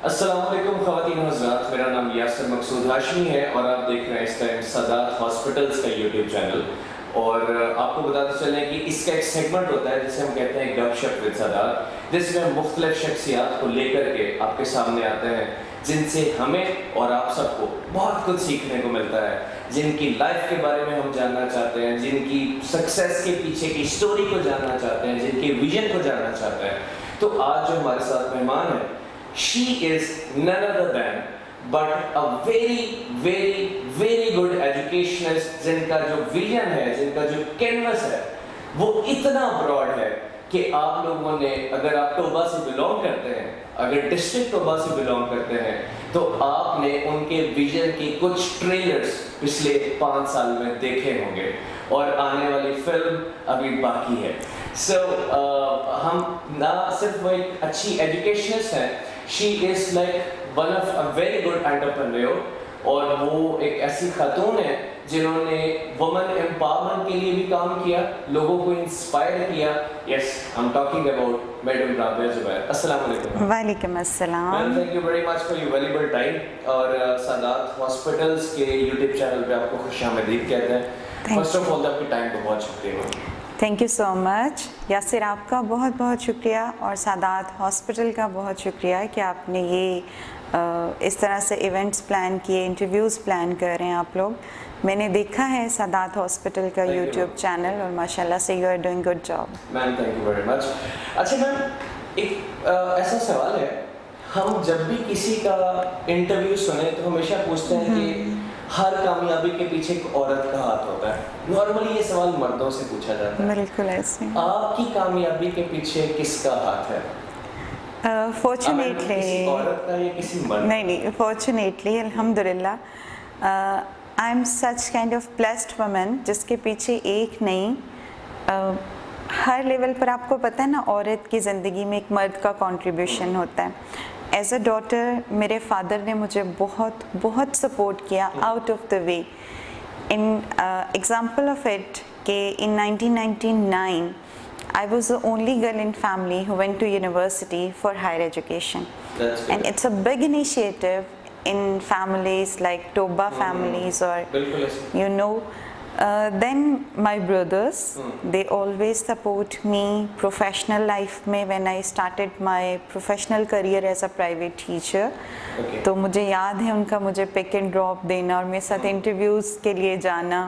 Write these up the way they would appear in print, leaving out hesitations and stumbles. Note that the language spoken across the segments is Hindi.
अस्सलाम वालेकुम ख़वातीन व हज़रात, मेरा नाम यासिर मकसूद हाशमी है और आप देख रहे हैं इस टाइम सादात हॉस्पिटल्स का यूट्यूब चैनल। और आपको बताते चलें कि इसका एक सेगमेंट होता है जिसे हम कहते हैं गपशप विद सादात, जिसमें हम मुख्तलिफ शख्सियात को लेकर के आपके सामने आते हैं जिनसे हमें और आप सबको बहुत कुछ सीखने को मिलता है, जिनकी लाइफ के बारे में हम जानना चाहते हैं, जिनकी सक्सेस के पीछे की स्टोरी को जानना चाहते हैं, जिनके विजन को जानना चाहते हैं। तो आज जो हमारे साथ मेहमान है, she is none other than but a very good educationist, जिनका जो विजन है, जिनका जो कैनवस है वो इतना ब्रॉड है कि आप लोगों ने, अगर आप टोबा से बिलोंग करते हैं, अगर डिस्ट्रिक्ट टोबा से बिलोंग करते हैं, तो आपने उनके विजन की कुछ ट्रेलर्स पिछले 5 साल में देखे होंगे और आने वाली फिल्म अभी बाकी है। हम ना सिर्फ वो एक अच्छी एजुकेशनिस्ट हैं, she is like one of a very good entrepreneur, और वो एक ऐसी खातून है जिन्होंने वुमेन एम्पावरमेंट के लिए भी काम किया, लोगों को इंस्पायर किया। Yes, I am talking about madam Rabia Zubair. अस्सलाम वालेकुम। वालेकुम अस्सलाम। Ma'am, thank you very much for your valuable time, और सादात हॉस्पिटल्स के यूट्यूब चैनल पे आपको खुशामदीद कहते हैं। फर्स्ट ऑफ ऑल आपके टाइम को बहुत शुक्रिया। Thank you so much Yasir, आपका बहुत बहुत शुक्रिया, और सादात हॉस्पिटल का बहुत शुक्रिया कि आपने ये इस तरह से इवेंट्स प्लान किए, इंटरव्यूज़ प्लान कर रहे हैं आप लोग। मैंने देखा है सादात हॉस्पिटल का यूट्यूब चैनल, और माशाल्लाह से you are doing good job. Ma'am, thank you very much. अच्छा मैम, एक ऐसा सवाल है, हम जब भी किसी का इंटरव्यू सुने तो हमेशा पूछते हैं कि हर कामयाबी के पीछे एक औरत का हाथ होता है। नॉर्मली ये सवाल मर्दों से पूछा जाता है, बिल्कुल ऐसे। आपकी कामयाबी के पीछे किसका हाथ है? फॉर्चुनेटली औरत का या किसी मर्द? नहीं, फॉर्चुनेटली अल्हम्दुलिल्लाह I am such kind of blessed woman जिसके पीछे एक नहीं, हर लेवल पर आपको पता है ना, औरत की ज़िंदगी में एक मर्द का कंट्रीब्यूशन होता है। एज अ डॉटर मेरे फादर ने मुझे बहुत बहुत सपोर्ट किया out of the way. In example of it कि इन 1999 I was the only girl in family who went to university for higher education. And it's a big initiative in families like Toba families, or you know, then my brothers, they always support me professional life में when I started my professional career as a private teacher. तो मुझे याद है उनका मुझे पिक एंड ड्रॉप देना और मेरे साथ इंटरव्यूज़ के लिए जाना।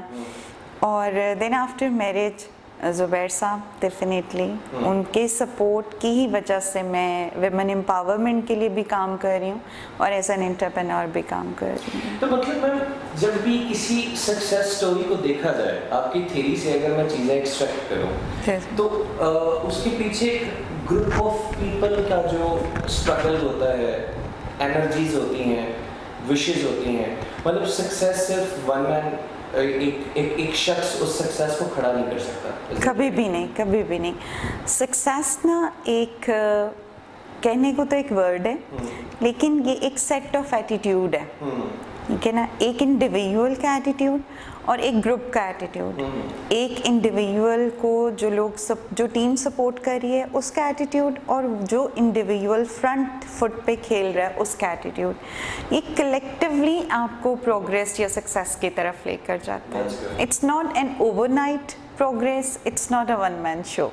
और then after marriage ज़ुबैर साहब डेफिनेटली उनके सपोर्ट की ही वजह से मैं विमेन एम्पावरमेंट के लिए भी काम कर रही हूँ और एज एन एंटरप्रेन्योर भी काम कर रही हूँ। तो मतलब मैम, जब भी किसी सक्सेस स्टोरी को देखा जाए, आपकी थ्योरी से अगर मैं चीज़ें एक्सट्रैक्ट करूँ, तो उसके पीछे एक ग्रुप ऑफ पीपल का जो स्ट्रगल होता है, एनर्जीज होती हैं, विशेस होती हैं। मतलब सक्सेस सिर्फ वन मैन, एक शख्स उस सक्सेस को खड़ा नहीं कर सकता। कभी भी नहीं, कभी भी नहीं। सक्सेस ना एक कहने को तो एक वर्ड है, लेकिन ये एक सेट ऑफ एटीट्यूड है, ठीक है ना। एक इंडिविजुअल का एटीट्यूड और एक ग्रुप का एटीट्यूड। एक इंडिविजुअल को जो टीम सपोर्ट कर रही है उसका एटीट्यूड, और जो इंडिविजुअल फ्रंट फुट पे खेल रहा है उसका एटीट्यूड, ये कलेक्टिवली आपको प्रोग्रेस या सक्सेस की तरफ लेकर जाता है। It's not an overnight progress, it's not a one man show.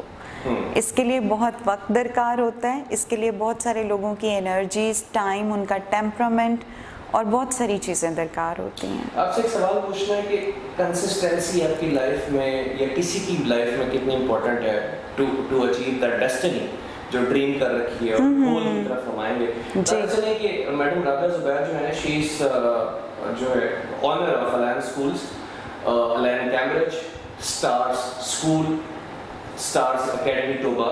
इसके लिए बहुत वक्त दरकार होता है, इसके लिए बहुत सारे लोगों की एनर्जीज, टाइम, उनका टेम्परामेंट और बहुत सारी चीज़ें दरकार होती हैं। आपसे एक सवाल पूछना है कि कंसिस्टेंसी आपकी लाइफ में या किसी की लाइफ में कितनी इम्पोर्टेंट है टू अचीव दैट डेस्टिनी जो ड्रीम कर रखी है, और गोल की तरफ हम आएंगे। चलिए कि मैडम राबिया ज़ुबैर जो है, शी इज़ जो है ऑनर ऑफ अलायन स्कूल्स, अलायन Cambridge, stars school, stars academy Toba,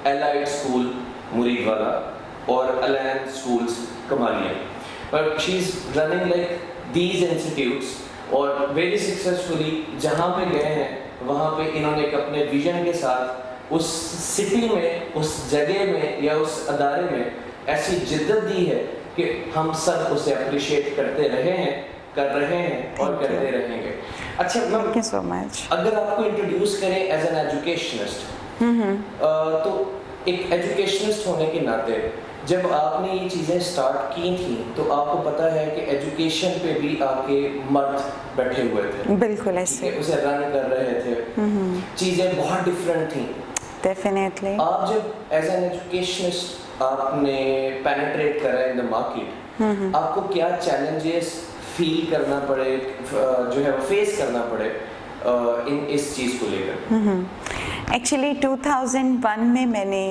allied school Muridwala, और अलायन schools Kamalia. But she's running like these institutes, और very successfully जहाँ पे गए हैं वहाँ पे इन्होंने एक अपने विजन के साथ उस सिटी में, उस जगह में या उस अदारे में ऐसी जिद्दत दी है कि हम सब उसे अप्रिशिएट करते रहे हैं, कर रहे हैं और करते रहेंगे। अच्छा ma'am, thank you so much. अगर आपको इंट्रोड्यूस करें एज एन एजुकेशनिस्ट, तो एक एजुकेशनिस्ट होने के नाते जब आपने ये चीज़ें स्टार्ट की थी तो आपको पता है कि एजुकेशन पे भी आपके मर्द बैठे हुए थे, बिल्कुल ऐसे उसे रन कर रहे थे, चीज़ें बहुत डिफरेंट थी। डेफिनेटली आप जब एज एन एजुकेशनिस्ट आपने पेनिट्रेट करा इन द मार्केट, आपको क्या चैलेंजेस फील करना पड़े, जो है फेस करना पड़े इस चीज़ को लेकर? एक्चुअली 2001 में मैंने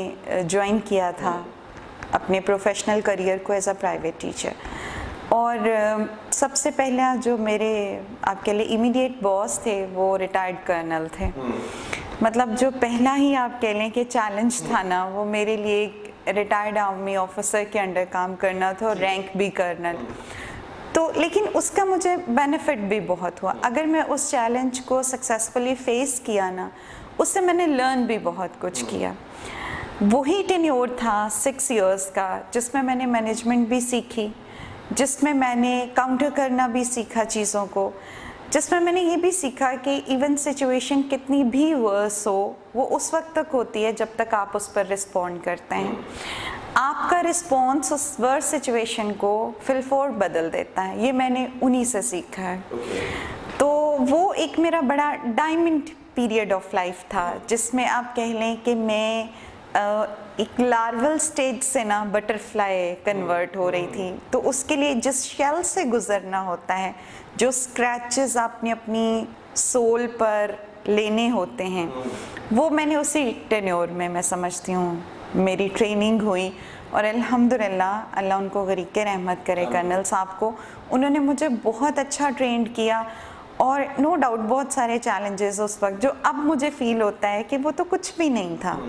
ज्वाइन किया था अपने प्रोफेशनल करियर को एज अ प्राइवेट टीचर, और सबसे पहला जो मेरे आपके लिए इमीडिएट बॉस थे वो रिटायर्ड कर्नल थे। मतलब जो पहला ही आप कह लें कि चैलेंज था ना, वो मेरे लिए एक रिटायर्ड आर्मी ऑफिसर के अंडर काम करना था और रैंक भी कर्नल। तो लेकिन उसका मुझे बेनिफिट भी बहुत हुआ। अगर मैं उस चैलेंज को सक्सेसफुली फेस किया ना, उससे मैंने लर्न भी बहुत कुछ किया। वही टेन्योर था 6 इयर्स का, जिसमें मैंने मैनेजमेंट भी सीखी, जिसमें मैंने काउंटर करना भी सीखा चीज़ों को, जिसमें मैंने ये भी सीखा कि इवन सिचुएशन कितनी भी वर्स हो, वो उस वक्त तक होती है जब तक आप उस पर रिस्पॉन्ड करते हैं। आपका रिस्पॉन्स उस वर्स सिचुएशन को फिलफोर बदल देता है। ये मैंने उन्हीं से सीखा है। तो वो एक मेरा बड़ा डायमंड पीरियड ऑफ लाइफ था, जिसमें आप कह लें कि मैं एक लार्वल स्टेज से ना बटरफ्लाई कन्वर्ट हो रही थी। तो उसके लिए जिस शेल से गुजरना होता है, जो स्क्रैचेस आपने अपनी सोल पर लेने होते हैं, वो मैंने उसी टेन्योर में, मैं समझती हूँ, मेरी ट्रेनिंग हुई। और अल्हम्दुलिल्लाह, अल्लाह उनको गरीब के रहमत करे, कर्नल साहब को, उन्होंने मुझे बहुत अच्छा ट्रेंड किया। और नो डाउट बहुत सारे चैलेंजेस उस वक्त जो अब मुझे फील होता है कि वो तो कुछ भी नहीं था,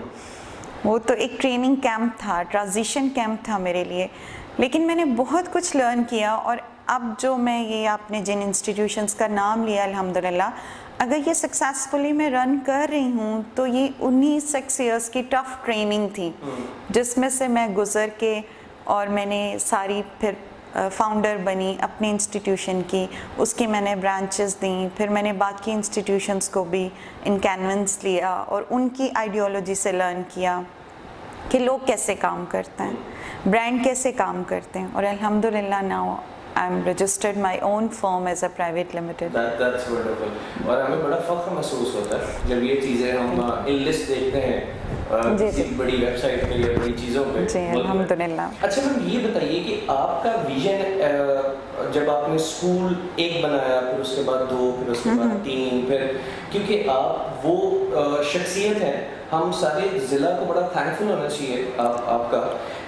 वो तो एक ट्रेनिंग कैंप था, ट्रांजिशन कैंप था मेरे लिए। लेकिन मैंने बहुत कुछ लर्न किया। और अब जो मैं ये आपने जिन इंस्टीट्यूशंस का नाम लिया, अल्हम्दुलिल्लाह, अगर ये सक्सेसफुली मैं रन कर रही हूँ तो ये 19 ईयर्स की टफ ट्रेनिंग थी, जिसमें से मैं गुजर के, और मैंने सारी फिर फाउंडर बनी अपनी इंस्टीट्यूशन की, उसकी मैंने ब्रांचेस दी, फिर मैंने बाकी इंस्टीट्यूशंस को भी इन कैनवेंस लिया और उनकी आइडियोलॉजी से लर्न किया कि लोग कैसे काम करते हैं, ब्रांड कैसे काम करते हैं। और अल्हम्दुलिल्लाह now I am registered my own firm as a private limited. That's wonderful। और हमें बड़ा फख्र महसूस होता है जब ये चीज़ें हम इनलिस्ट देखते हैं किसी बड़ी वेबसाइट पे या बड़ी चीज़ों पे। जी अल्हम्दुलिल्लाह। अच्छा मैम, ये बताइए कि आपका विजन, जब आपने स्कूल एक बनाया, फिर उसके बाद 2, फिर उसके बाद 3, फिर, क्योंकि आप वो शख्सियत हैं, हम सारे ज़िला को बड़ा थैंकफुल होना चाहिए आपका,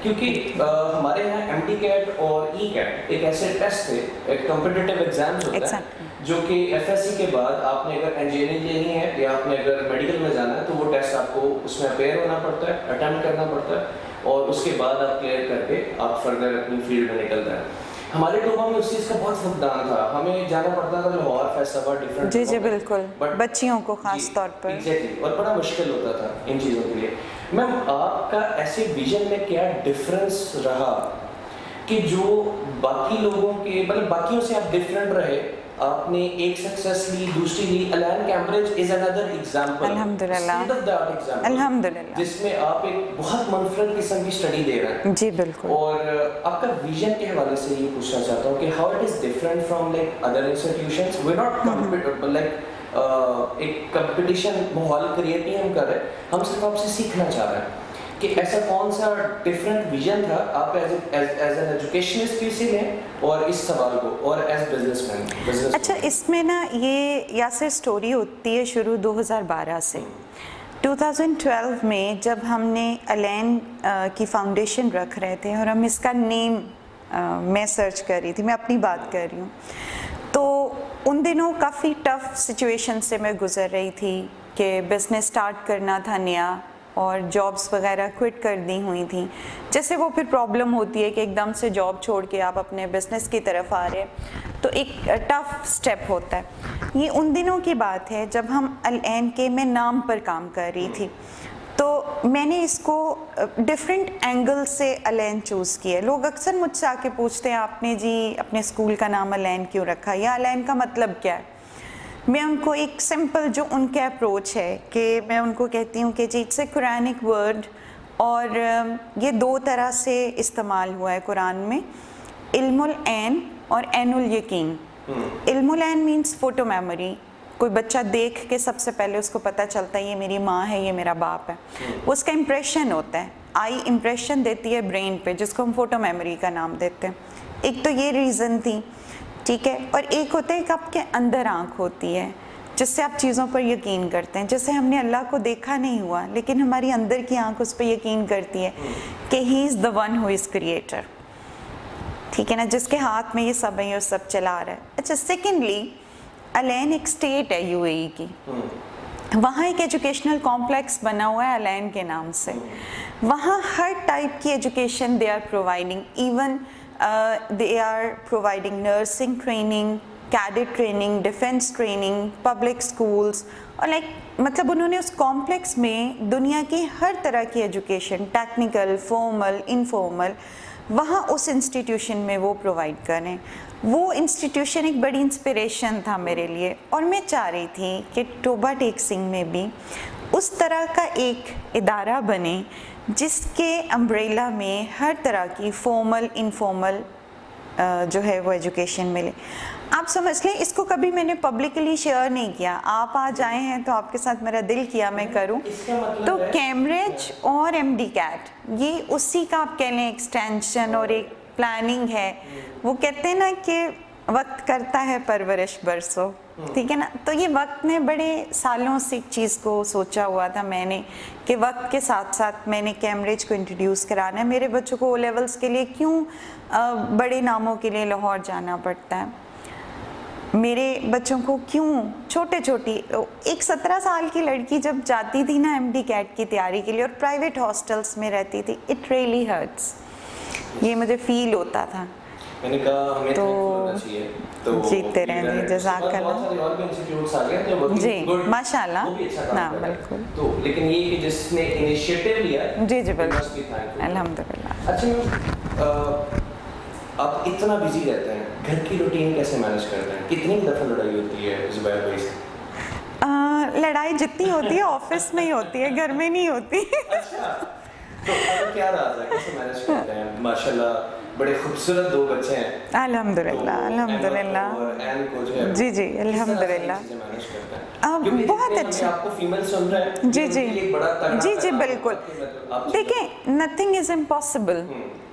क्योंकि हमारे यहाँ MD-CAT और E-CAT एक ऐसे टेस्ट थे, एक कॉम्पिटिटिव एग्जाम्स होता है, जो कि FSC के बाद आपने अगर इंजीनियरिंग लेनी है या आपने अगर मेडिकल में जाना है तो वो टेस्ट आपको उसमें अपेयर होना पड़ता है, अटेम्प्ट करना पड़ता है, और उसके बाद आप क्लियर करके आप फर्दर अपनी फील्ड में निकलते हैं। हमारे टोबा में उस चीज़ का बहुत फुकदान था, हमें जाना पड़ता था लाहौर, फैसलाबाद, डिफरेंट। जी जी बिल्कुल, बच्चियों को खास तौर पर एग्जैक्टली, और बड़ा मुश्किल होता था इन चीज़ों के लिए। मैम, आपका ऐसे विजन में क्या डिफरेंस रहा कि जो बाकी लोगों के, मतलब बाकियों से आप डिफरेंट रहे, आपने एक सक्सेस ली, दूसरी ली, अलान कैम्ब्रिज इज अनदर एग्जांपल, अल्हम्दुलिल्लाह, state of the art example, अल्हम्दुलिल्लाह, जिसमें आप एक बहुत मुनफरद किस्म की स्टडी दे रहे हैं। जी बिल्कुल। और आपका विजन के हवाले से ये पूछना चाहता हूँ कि how it is different from like other institutions. We not competitive, like एक कंपटीशन माहौल क्रिएट नहीं हम कर रहे, हम सिर्फ आपसे सीखना चाह रहे हैं कि ऐसा कौन सा डिफरेंट विजन था आप एज एन एजुकेशनिस्ट भी से लें और इस सवाल को, और एज बिजनेसमैन। अच्छा, इसमें ना ये यासिर स्टोरी होती है शुरू 2012 से। 2012 में जब हमने अलान की फाउंडेशन रख रहे थे और हम इसका नेम मैं सर्च कर रही थी, मैं अपनी बात कर रही हूँ, तो उन दिनों काफ़ी टफ सिचुएशन से मैं गुजर रही थी कि बिज़नेस स्टार्ट करना था नया और जॉब्स वगैरह क्विट कर दी हुई थी। जैसे वो फिर प्रॉब्लम होती है कि एकदम से जॉब छोड़ के आप अपने बिज़नेस की तरफ आ रहे हैं, तो एक टफ स्टेप होता है। ये उन दिनों की बात है जब हम अलान के मैं नाम पर काम कर रही थी, तो मैंने इसको डिफरेंट एंगल से अलान चूज़ किया। लोग अक्सर मुझसे आके पूछते हैं, आपने जी अपने स्कूल का नाम अलान क्यों रखा, या अलान का मतलब क्या है। मैं उनको एक सिंपल जो उनका अप्रोच है कि मैं उनको कहती हूँ कि जी इट्स ए कुरानिक वर्ड और ये दो तरह से इस्तेमाल हुआ है कुरान में, इल्मुल ऐन और ऐनुल यकीन। इल्मुल ऐन मीन्स फोटो मेमोरी, कोई बच्चा देख के सबसे पहले उसको पता चलता है ये मेरी माँ है, ये मेरा बाप है, उसका इम्प्रेशन होता है, आई इम्प्रेशन देती है ब्रेन पे, जिसको हम फोटो मेमोरी का नाम देते हैं। एक तो ये रीज़न थी, ठीक है। और एक होता है कि आपके अंदर आँख होती है जिससे आप चीज़ों पर यकीन करते हैं। जैसे हमने अल्लाह को देखा नहीं हुआ, लेकिन हमारी अंदर की आँख उस पर यकीन करती है कि he is the one who is creator, ठीक है ना, जिसके हाथ में ये सब है, ये सब चला रहा है। अच्छा, सेकेंडली अलैन एक स्टेट है यूएई की, वहाँ एक एजुकेशनल कॉम्प्लेक्स बना हुआ है अलैन के नाम से। वहाँ हर टाइप की education they are providing, even they are providing nursing training, cadet training, defence training, public schools, और मतलब उन्होंने उस कॉम्प्लेक्स में दुनिया की हर तरह की एजुकेशन, टेक्निकल, फॉर्मल, इनफॉर्मल, वहाँ उस इंस्टीट्यूशन में वो प्रोवाइड करें। वो इंस्टीट्यूशन एक बड़ी इंस्पिरेशन था मेरे लिए, और मैं चाह रही थी कि टोबा टेक सिंह में भी उस तरह का एक इदारा बने जिसके अम्ब्रेला में हर तरह की फॉर्मल, इनफॉर्मल जो है वो एजुकेशन मिले। आप समझ लें, इसको कभी मैंने पब्लिकली शेयर नहीं किया, आप आज आए हैं तो आपके साथ मेरा दिल किया मैं करूं। तो कैम्ब्रिज और एमडी कैट ये उसी का आप कह लें एक्सटेंशन और एक प्लानिंग है। वो कहते हैं ना कि वक्त करता है परवरिश बरसों, ठीक है ना। तो ये वक्त ने बड़े सालों से एक चीज़ को सोचा हुआ था मैंने कि वक्त के साथ साथ मैंने कैम्ब्रिज को इंट्रोड्यूस कराना है। मेरे बच्चों को ओ लेवल्स के लिए क्यों बड़े नामों के लिए लाहौर जाना पड़ता है, मेरे बच्चों को क्यों छोटे छोटी, एक 17 साल की लड़की जब जाती थी ना एमडी कैट की तैयारी के लिए और प्राइवेट हॉस्टल्स में रहती थी, इट रियली हर्ट्स, ये मुझे फील होता था। मैंने कहा हमें तो होना चाहिए, तो जीते रहें, जज़ाकल्लाह जी, माशाल्लाह, ना बिल्कुल। तो लेकिन ये कि जिसने इनिशिएटिव लिया, जी जी बिल्कुल, अल्हम्दुलिल्लाह। अच्छा, आप इतना बिजी रहते हैं, घर की रूटीन कैसे मैनेज करते हैं? कितनी दफ़ा लड़ाई होती है ज़ुबैर भाई से? लड़ाई जितनी होती है ऑफिस में ही होती है, घर में नहीं होती। अच्छा, तो क्या रहा है, कैसे मैनेज करते हैं? माशाल्लाह बड़े खूबसूरत दो बच्चे हैं, अल्हम्दुलिल्लाह, अल्हम्दुलिल्लाह, जी जी अल्हम्दुलिल्लाह, बहुत अच्छे। आपको फीमेल सुन रहे हैं, जी जी जी जी बिल्कुल। देखिए, नथिंग इज इम्पॉसिबल,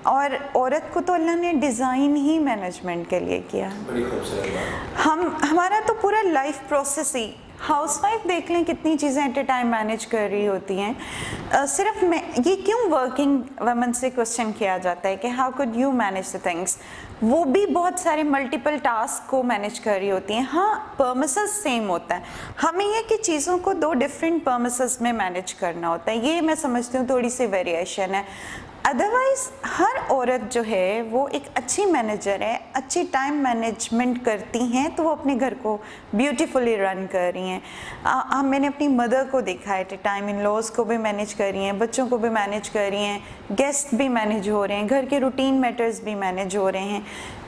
और औरत को तो अल्लाह ने डिज़ाइन ही मैनेजमेंट के लिए किया। बड़ी खूबसूरत बात। हमारा तो पूरा लाइफ प्रोसेस ही, हाउसवाइफ देख लें कितनी चीज़ें एट ए टाइम मैनेज कर रही होती हैं। सिर्फ मैं ये क्यों वर्किंग वुमेन से क्वेश्चन किया जाता है कि how could you manage the things, वो भी बहुत सारे मल्टीपल टास्क को मैनेज कर रही होती हैं। हाँ, परमिसेस सेम होता है, हमें ये कि चीज़ों को दो डिफरेंट परमिसेस में मैनेज करना होता है, ये मैं समझती हूँ थोड़ी सी वेरिएशन है। अदरवाइज़ हर औरत जो है वो एक अच्छी मैनेजर है, अच्छी टाइम मैनेजमेंट करती हैं तो वो अपने घर को ब्यूटीफुली रन कर रही हैं। मैंने अपनी मदर को देखा है, टाइम इन लॉज को भी मैनेज कर रही हैं, बच्चों को भी मैनेज कर रही हैं, गेस्ट भी मैनेज हो रहे हैं, घर के रूटीन मैटर्स भी मैनेज हो रहे हैं।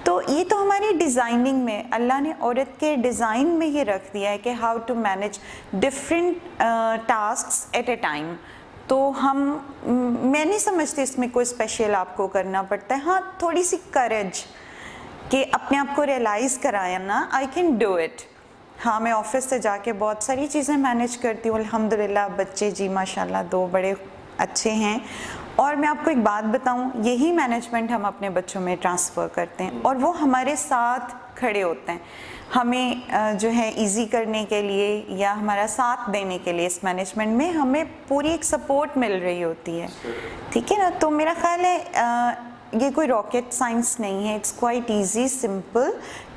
तो ये तो हमारी डिज़ाइनिंग में अल्लाह ने औरत के डिज़ाइन में ये रख दिया है कि how to manage different tasks at a time. तो मैं नहीं समझती इसमें कोई स्पेशल आपको करना पड़ता है। हाँ, थोड़ी सी करेज कि अपने आप को रियलाइज़ कराया ना, आई कैन डू इट। हाँ, मैं ऑफिस से जाके बहुत सारी चीज़ें मैनेज करती हूँ अल्हम्दुलिल्लाह। बच्चे जी माशाल्लाह दो बड़े अच्छे हैं, और मैं आपको एक बात बताऊँ, यही मैनेजमेंट हम अपने बच्चों में ट्रांसफ़र करते हैं और वो हमारे साथ खड़े होते हैं हमें जो है इजी करने के लिए या हमारा साथ देने के लिए। इस मैनेजमेंट में हमें पूरी एक सपोर्ट मिल रही होती है, ठीक है ना। तो मेरा ख्याल है ये कोई रॉकेट साइंस नहीं है, इट्स क्वाइट इजी, सिंपल,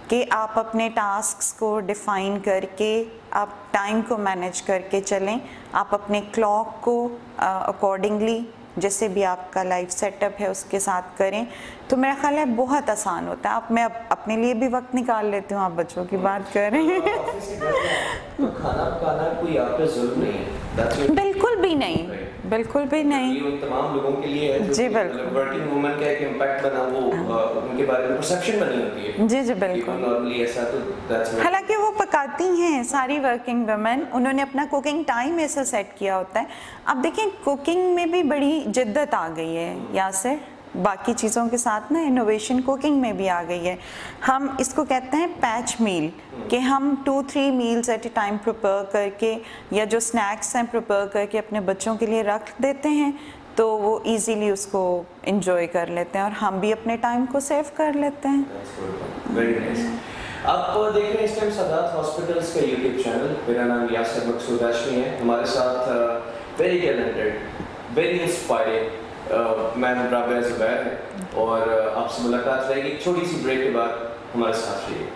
कि आप अपने टास्क्स को डिफ़ाइन करके आप टाइम को मैनेज करके चलें, आप अपने क्लॉक को अकॉर्डिंगली जैसे भी आपका लाइफ सेटअप है उसके साथ करें, तो मेरा ख्याल है बहुत आसान होता है। मैं अपने लिए भी वक्त निकाल लेती हूँ, आप बच्चों की बात कर रहे हैं। तो खाना पकाना कोई आप पे जुल्म नहीं है? बिल्कुल भी नहीं, बिल्कुल भी नहीं। ये उन तमाम लोगों के लिए है जी बिल्कुल, वर्किंग वुमन का एक इम्पैक्ट बना, वो उनके बारे में परसेप्शन बनी होती है। जी जी बिल्कुल। नॉर्मली ऐसा तो हालांकि वो पकाती हैं सारी वर्किंग वुमेन, उन्होंने अपना कुकिंग टाइम ऐसा सेट किया होता है। अब देखिए कुकिंग में भी बड़ी जिद्दत आ गई है यासिर, बाकी चीज़ों के साथ ना इनोवेशन कुकिंग में भी आ गई है। हम इसको कहते हैं पैच मील, कि हम 2-3 meals at a time prepare करके या जो स्नैक्स हैं प्रिपेयर करके अपने बच्चों के लिए रख देते हैं, तो वो इजीली उसको एंजॉय कर लेते हैं और हम भी अपने टाइम को सेव कर लेते हैं। Very nice. आप देख रहे हैं इस टाइम सदात हॉस्पिटल्स का यूट्यूब चैनल। मेरा नाम यासिर मकसूद हाशमी है। हमारे साथ very talented, very inspiring ma'am Rabia Zubair है और आपसे मुलाकात रहेगी एक छोटी सी ब्रेक के बाद। हमारे साथ रहिए।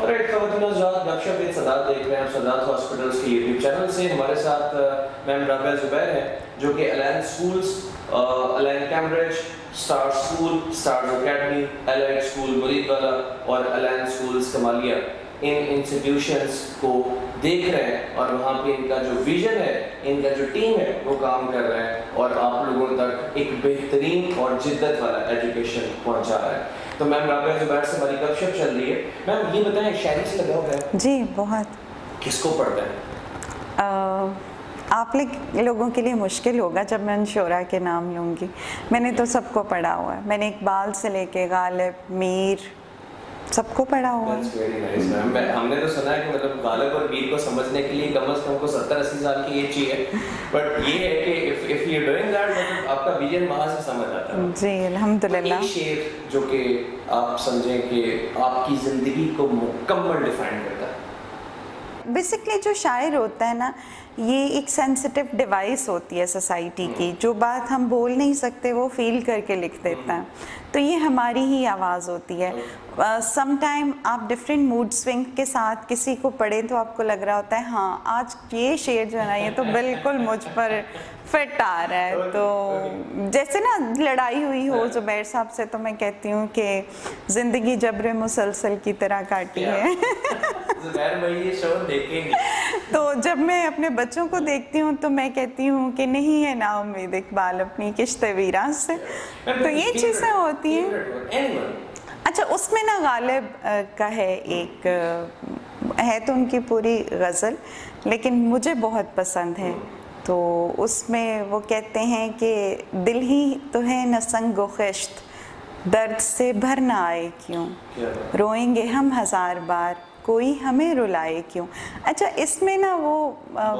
ऑलराइट ख़वातीन और हज़रात, गपशप विद सदात देख रहे हैं आप सदात हॉस्पिटल्स के यूट्यूब चैनल से। हमारे साथ मैम राबिया ज़ुबैर है जो कि अलायन स्कूल्स, अलायन Cambridge, star school, star academy, allied school Muridwala और अलायन स्कूल्स कमालिया, इन इंस्टीट्यूशंस को देख रहे हैं और वहाँ पे इनका जो विजन है, इनका जो टीम है वो काम कर रहा है और आप लोगों तक एक बेहतरीन और जिद्दत वाला एजुकेशन पहुँचा रहा है। तो मैम राबिया ज़ुबैर से हमारी गपशप चल रही है। मैम ये बताएं, शायरी से लगा हुआ है? जी बहुत। किसको पढ़ता है? आप लोगों के लिए मुश्किल होगा जब मैं शोरा के नाम लूँगी। मैंने तो सबको पढ़ा हुआ है, मैंने इकबाल से लेके गालिब, मीर, सबको पढ़ा हुआ है। Very nice ma'am. हमने तो सुना है कि मतलब गालिब और मीर को समझने के लिए कम से कम को 70-80 साल की एज चाहिए, बट ये है कि इफ यू डूइंग दैट मतलब आपका विजन वहाँ से समझ आता है। जी अल्हम्दुलिल्लाह। एक शेर जो कि आप समझें कि आपकी ज़िंदगी को मुकम्मल डिफाइन करता है। बेसिकली जो शायर होता है ना, ये एक सेंसिटिव डिवाइस होती है सोसाइटी की, जो बात हम बोल नहीं सकते वो फील करके लिख देता है, तो ये हमारी ही आवाज़ होती है। सम टाइम आप डिफरेंट मूड स्विंग के साथ किसी को पढ़ें तो आपको लग रहा होता है हाँ आज ये शेर जो है ना ये तो बिल्कुल मुझ पर फिट आ रहा है। तो जैसे ना लड़ाई हुई हो ज़ुबैर साहब से, तो मैं कहती हूँ कि ज़िंदगी जब्र मुसलसल की तरह काटी है। ज़ुबैर भाई ये शो देखेंगे। तो जब मैं अपने बच्चों को देखती हूँ तो मैं कहती हूँ कि नहीं है ना उम्मीद इकबाल अपनी किश्ते वीरान से, तो ये चीज़ें होती हैं। अच्छा उसमें ना गालिब का है एक है तो उनकी पूरी गज़ल, लेकिन मुझे बहुत पसंद है। तो उसमें वो कहते हैं कि दिल ही तो है न संग व खिश्त, दर्द से भर ना आए क्यों, रोएंगे हम 1000 बार कोई हमें रुलाए क्यों। अच्छा इसमें ना वो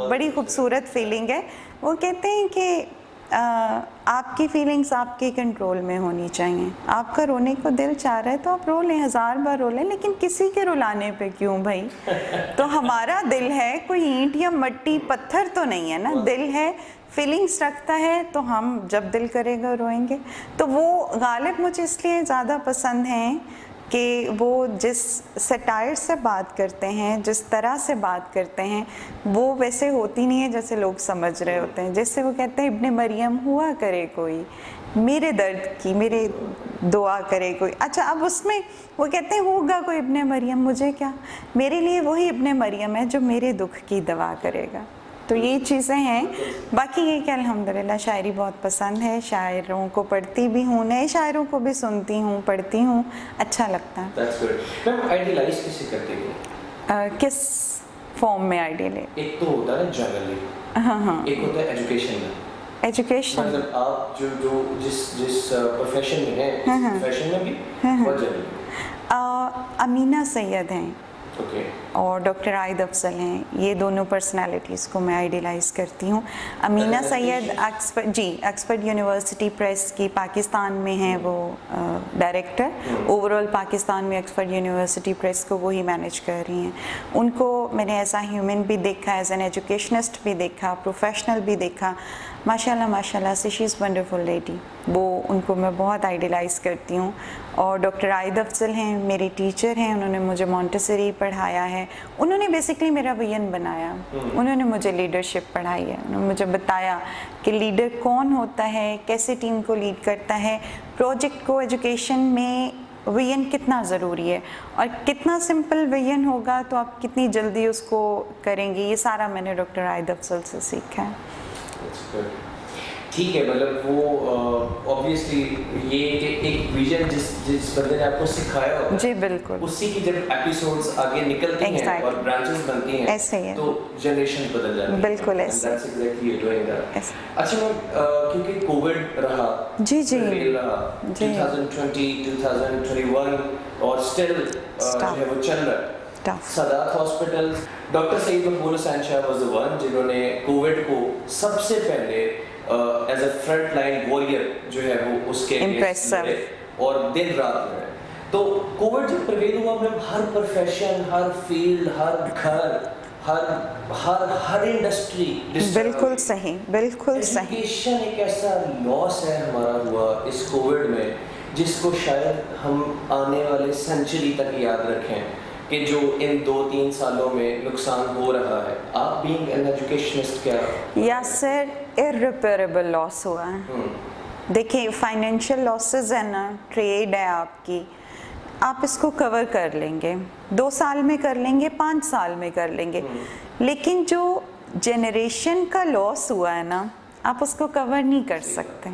बड़ी खूबसूरत फीलिंग है। वो कहते हैं कि आपकी फीलिंग्स आपके कंट्रोल में होनी चाहिए। आपका रोने को दिल चाह रहा है तो आप रो लें, 1000 बार रो लें, लेकिन किसी के रुलाने पे क्यों भाई। तो हमारा दिल है, कोई ईंट या मट्टी पत्थर तो नहीं है ना, दिल है, फीलिंग्स रखता है, तो हम जब दिल करेगा रोएंगे। तो वो गालिब मुझे इसलिए ज़्यादा पसंद हैं कि वो जिस सटायर से बात करते हैं, जिस तरह से बात करते हैं, वो वैसे होती नहीं है जैसे लोग समझ रहे होते हैं। जैसे वो कहते हैं इब्ने मरियम हुआ करे कोई मेरे दर्द की, मेरे दुआ करे कोई। अच्छा अब उसमें वो कहते हैं होगा कोई इब्ने मरियम, मुझे क्या, मेरे लिए वही इब्ने मरियम है जो मेरे दुख की दवा करेगा। तो ये चीज़ें हैं। बाकी ये कि अल्हम्दुलिल्लाह शायरी बहुत पसंद है, शायरों को पढ़ती भी हूँ, नए शायरों को भी सुनती हूँ, पढ़ती हूँ, अच्छा लगता है। That's good. मैम आइडियलाइज किसे करते हैं? किस फॉर्म में आइडियलाइज? एक तो होता है जनरली, हाँ, एक होता है एजुकेशन में। एजुकेशन मतलब आप जो जिस प्रोफेशन में हैं, प्रोफेशन में भी बहुत जनरली। अमीना सैयद हैं Okay. और डॉक्टर आयद अफजल हैं, ये दोनों पर्सनालिटीज़ को मैं आइडियलाइज़ करती हूँ। Amina Syed Oxford university press की पाकिस्तान में हैं वो डायरेक्टर, ओवरऑल पाकिस्तान में ऑक्सफोर्ड यूनिवर्सिटी प्रेस को वो ही मैनेज कर रही हैं। उनको मैंने एज आ ह्यूमन भी देखा, एज एन एजुकेशनिस्ट भी देखा, प्रोफेशनल भी देखा। माशाल्लाह से शी इज़ वंडरफुल लेडी, वो उनको मैं बहुत आइडियलाइज़ करती हूँ। और डॉक्टर आयद अफजल हैं, मेरे टीचर हैं, उन्होंने मुझे मॉन्टेसरी पढ़ाया है, उन्होंने बेसिकली मेरा विजन बनाया, उन्होंने मुझे लीडरशिप पढ़ाई है, उन्होंने मुझे बताया कि लीडर कौन होता है, कैसे टीम को लीड करता है, प्रोजेक्ट को एजुकेशन में विजन कितना ज़रूरी है और कितना सिंपल विजन होगा तो आप कितनी जल्दी उसको करेंगे, ये सारा मैंने डॉक्टर आयद अफजल से सीखा है। ठीक है, मतलब वो ऑब्वियसली ये एक विजन जिस बंदे ने आपको सिखाया होगा, जी बिल्कुल, उसी की जब एपिसोड्स आगे निकलती हैं और ब्रांचेस बनती हैं, ऐसे ही है, तो जनरेशन बदल जाती है, बिल्कुल ऐसे। That's exactly you doing that. अच्छा मैम, क्योंकि कोविड रहा, जी 2020 2021 और स्टिल जो है वो चल रहा है। Sadat hospital, doctor Syed Maqbool Hussain Shah was the one जिन्होंने कोविड को सबसे पहले as a front line warrior जो है वो उसके और दिन रात लड़े। तो कोविड जब प्रिवेल हुआ, मतलब हर प्रोफेशन, हर फील्ड, हर घर, हर इंडस्ट्री, बिल्कुल सही, बिल्कुल सही। एजुकेशन एक ऐसा लॉस है हमारा हुआ इस कोविड में, जिसको शायद हम आने वाले सेंचुरी तक याद रखें कि जो इन 2-3 सालों में नुकसान हो रहा है। आप बीइंग एन एजुकेशनिस्ट क्या? यस सर, इररिपेयरेबल लॉस हुआ है। देखिए फाइनेंशियल लॉसेस है ना, ट्रेड है आपकी, आप इसको कवर कर लेंगे, 2 साल में कर लेंगे, 5 साल में कर लेंगे, लेकिन जो जनरेशन का लॉस हुआ है ना, आप उसको कवर नहीं कर सकते।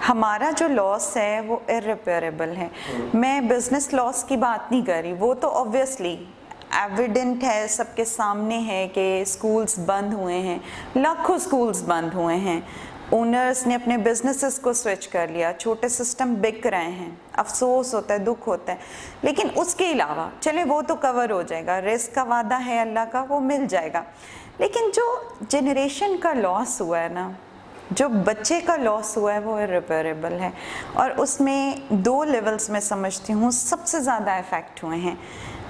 हमारा जो लॉस है वो इररिपेयरेबल है। मैं बिजनेस लॉस की बात नहीं कर रही, वो तो ऑब्वियसली एविडेंट है, सबके सामने है कि स्कूल्स बंद हुए हैं, लाखों स्कूल्स बंद हुए हैं, ओनर्स ने अपने बिजनेसेस को स्विच कर लिया, छोटे सिस्टम बिक रहे हैं, अफसोस होता है, दुख होता है, लेकिन उसके अलावा चले वो तो कवर हो जाएगा, रिस्क का वादा है अल्लाह का, वो मिल जाएगा। लेकिन जो जनरेशन का लॉस हुआ है ना, जो बच्चे का लॉस हुआ है, वो इररिपेयरेबल है। और उसमें 2 लेवल्स में समझती हूँ सबसे ज़्यादा इफेक्ट हुए हैं,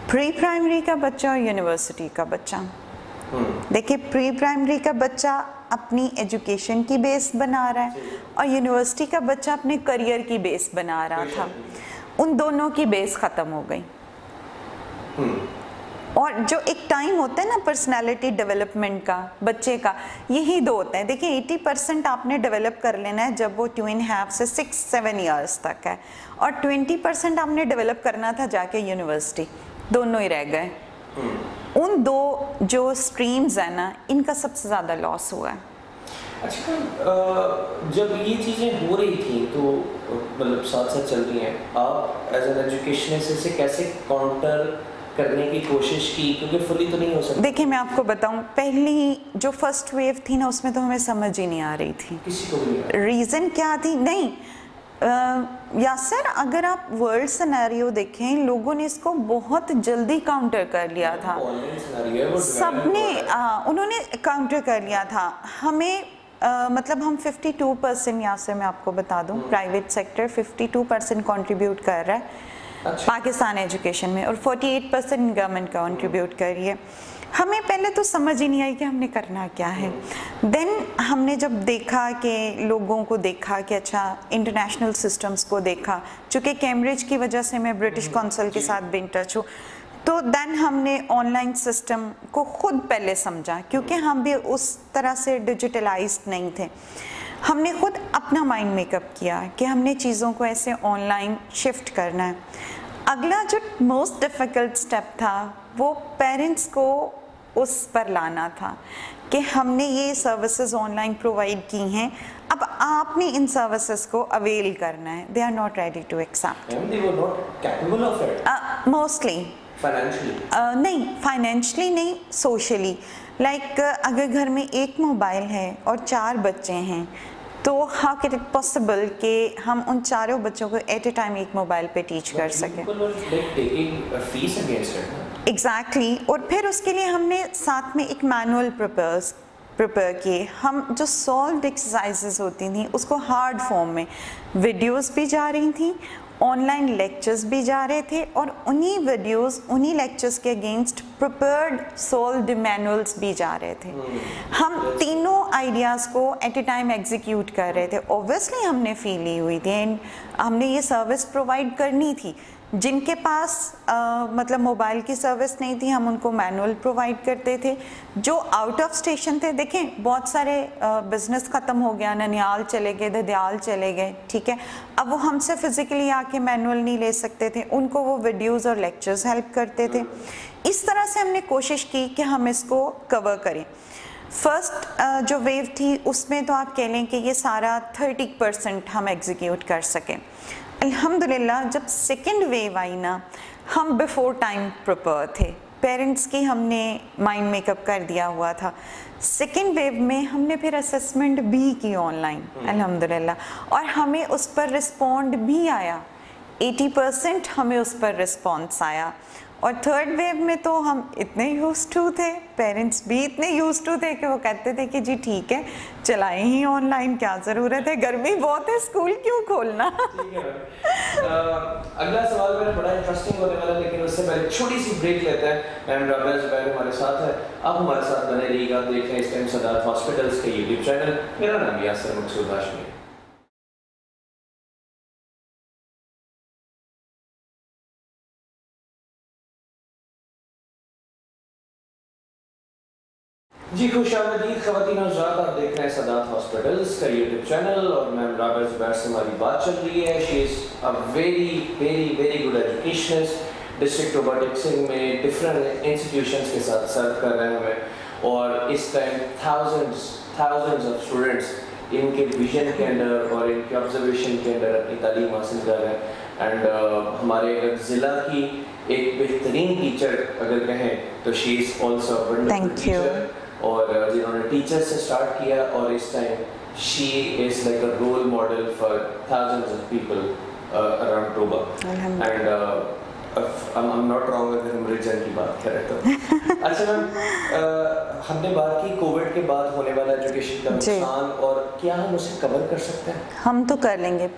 प्री प्राइमरी का बच्चा और यूनिवर्सिटी का बच्चा। देखिए प्री प्राइमरी का बच्चा अपनी एजुकेशन की बेस बना रहा है और यूनिवर्सिटी का बच्चा अपने करियर की बेस बना रहा था, उन दोनों की बेस ख़त्म हो गई। और जो एक टाइम होता है ना पर्सनालिटी डेवलपमेंट का बच्चे का, यही 2 होते हैं। देखिए 80% आपने डेवलप कर लेना है जब वो 2.5 से 6-7 ईयर्स तक है, और 20% आपने डेवलप करना था जाके यूनिवर्सिटी, दोनों ही रह गए। उन 2 जो स्ट्रीम्स है ना, इनका सबसे ज़्यादा लॉस हुआ है। अच्छा, जब ये चीज़ें हो रही थी तो मतलब साथ साथ चल रही हैं, आप एज एन एजुकेशनिस्ट इसे कैसे काउंटर करने की कोशिश की, क्योंकि फुली तो नहीं हो सकता। देखिए मैं आपको बताऊं, पहली जो फर्स्ट वेव थी ना, उसमें तो हमें समझ ही नहीं आ रही थी, किसी को भी नहीं। रीज़न क्या थी? नहीं यासर, अगर आप वर्ल्ड सिनेरियो देखें, लोगों ने इसको बहुत जल्दी काउंटर कर लिया था, सबने उन्होंने काउंटर कर लिया था। हमें मतलब हम 52% यासर मैं आपको बता दूं, प्राइवेट सेक्टर 52% कंट्रीब्यूट कर रहा है पाकिस्तान एजुकेशन में, और 48% गवर्नमेंट का कंट्रीब्यूट कर रही है। हमें पहले तो समझ ही नहीं आई कि हमने करना क्या है। देन हमने जब देखा कि लोगों को देखा कि अच्छा इंटरनेशनल सिस्टम्स को देखा, चूँकि कैम्ब्रिज की वजह से मैं ब्रिटिश काउंसिल के साथ भी इन टच हूँ, तो देन हमने ऑनलाइन सिस्टम को खुद पहले समझा, क्योंकि हम भी उस तरह से डिजिटलाइज्ड नहीं थे। हमने खुद अपना माइंड मेकअप किया कि हमने चीज़ों को ऐसे ऑनलाइन शिफ्ट करना है। अगला जो मोस्ट डिफ़िकल्ट स्टेप था वो पेरेंट्स को उस पर लाना था कि हमने ये सर्विसेज ऑनलाइन प्रोवाइड की हैं, अब आपने इन सर्विसेज को अवेल करना है। They are not ready to accept, mostly financially नहीं, फाइनेंशियली नहीं, सोशली। लाइक अगर घर में एक मोबाइल है और 4 बच्चे हैं, तो हाउ कैन इट पॉसिबल कि हम उन 4 बच्चों को एट ए टाइम एक मोबाइल पे टीच कर सकें? एग्जैक्टली। और फिर उसके लिए हमने साथ में एक मैनुअल प्रिपेयर किए। हम जो सॉल्व्ड एक्सरसाइजेस होती थी उसको हार्ड फॉर्म में, वीडियोस भी जा रही थी, ऑनलाइन लेक्चर्स भी जा रहे थे, और उन्हीं वीडियोस उन्हीं लेक्चर्स के अगेंस्ट प्रिपेयर्ड सॉल्व्ड मैनुअल्स भी जा रहे थे। हम तीनों आइडियाज़ को एट ए टाइम एग्जीक्यूट कर रहे थे। ऑब्वियसली हमने फील ली हुई थी एंड हमने ये सर्विस प्रोवाइड करनी थी, जिनके पास मतलब मोबाइल की सर्विस नहीं थी हम उनको मैनुअल प्रोवाइड करते थे। जो आउट ऑफ स्टेशन थे, देखें बहुत सारे बिजनेस ख़त्म हो गया, ननिहाल चले गए, ददियाल चले गए, ठीक है, अब वो हमसे फिज़िकली आके मैनुअल नहीं ले सकते थे, उनको वो वीडियोज़ और लेक्चर्स हेल्प करते थे। इस तरह से हमने कोशिश की कि हम इसको कवर करें। फर्स्ट जो वेव थी उसमें तो आप कह लें कि ये सारा 30% हम एग्जीक्यूट कर सकें। अल्हम्दुलिल्लाह जब सेकेंड वेव आई ना, हम बिफोर टाइम प्रिपेयर थे, पेरेंट्स की हमने माइंड मेकअप कर दिया हुआ था। सेकेंड वेव में हमने फिर असेसमेंट भी की ऑनलाइन अल्हम्दुलिल्लाह, और हमें उस पर रिस्पॉन्ड भी आया, 80% हमें उस पर रिस्पॉन्स आया। और थर्ड वेव में तो हम इतने यूज टू थे, पेरेंट्स भी इतने यूज टू थे कि वो कहते थे कि जी ठीक है चलाएं ही ऑनलाइन, क्या ज़रूरत है, गर्मी बहुत है, स्कूल क्यों खोलना। ठीक है अगला सवाल मेरा बड़ा इंटरेस्टिंग होने वाला है, लेकिन उससे पहले छोटी सी ब्रेक लेते हैं। मैम राबिया ज़ुबैर हमारे साथ है, आप हमारे साथ बने रहिएगा। देख रहे हैं इस टाइम सदात हॉस्पिटल्स के यूट्यूब चैनल। मेरा नाम यासर मकसूद हाशमी। जी खुशामदीद ख़वातीन और हज़रात, आप देख रहे हैं सदात हॉस्पिटल्स का यूट्यूब चैनल और मैम राबिया ज़ुबैर से हमारी बात चल रही है। She is a very good educationist, district robotics में डिफरेंट इंस्टीट्यूशंस के साथ सर्व कर रहे हैं हमें, और इस टाइम थाउजेंड्स ऑफ स्टूडेंट्स इनके विजन के अंदर और इनके ऑब्जर्वेशन के अंदर अपनी तालीम हासिल कर रहे हैं। एंड हमारे ज़िला की एक बेहतरीन टीचर अगर कहें तो she is also a wonderful teacher, और जिन्होंने टीचर से स्टार्ट किया और इस time she is like a role model for thousands of people around Toba. And I am not wrong अगर हम रीजन की बात करें तो। अच्छा मैम, हमने बात की कोविड के बाद होने वाला एजुकेशन का नुकसान, और क्या हम उसे कवर कर सकते हैं? हम तो कर लेंगे,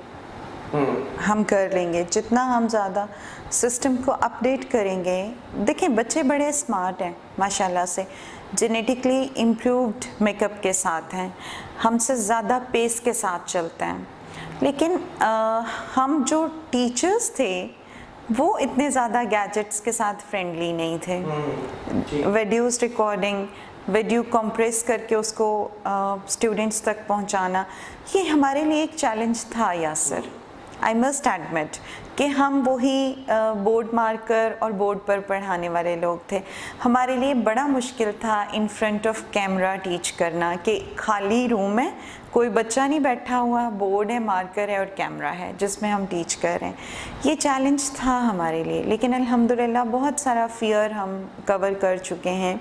हम कर लेंगे, जितना हम ज़्यादा सिस्टम को अपडेट करेंगे। देखें बच्चे बड़े स्मार्ट हैं माशाल्लाह से, जेनेटिकली इम्प्रूव्ड मेकअप के साथ हैं, हमसे ज़्यादा पेस के साथ चलते हैं, लेकिन हम जो टीचर्स थे वो इतने ज़्यादा गैजेट्स के साथ फ्रेंडली नहीं थे। वीडियोस रिकॉर्डिंग, वीडियो कंप्रेस करके उसको स्टूडेंट्स तक पहुंचाना, ये हमारे लिए एक चैलेंज था यासर। आई मस्ट एडमिट कि हम वही बोर्ड मार्कर और बोर्ड पर पढ़ाने वाले लोग थे। हमारे लिए बड़ा मुश्किल था in front of camera teach करना, कि खाली रूम है, कोई बच्चा नहीं बैठा हुआ, बोर्ड है, मार्कर है और कैमरा है जिसमें हम टीच कर रहे हैं। ये चैलेंज था हमारे लिए, लेकिन अल्हम्दुलिल्लाह बहुत सारा फियर हम कवर कर चुके हैं।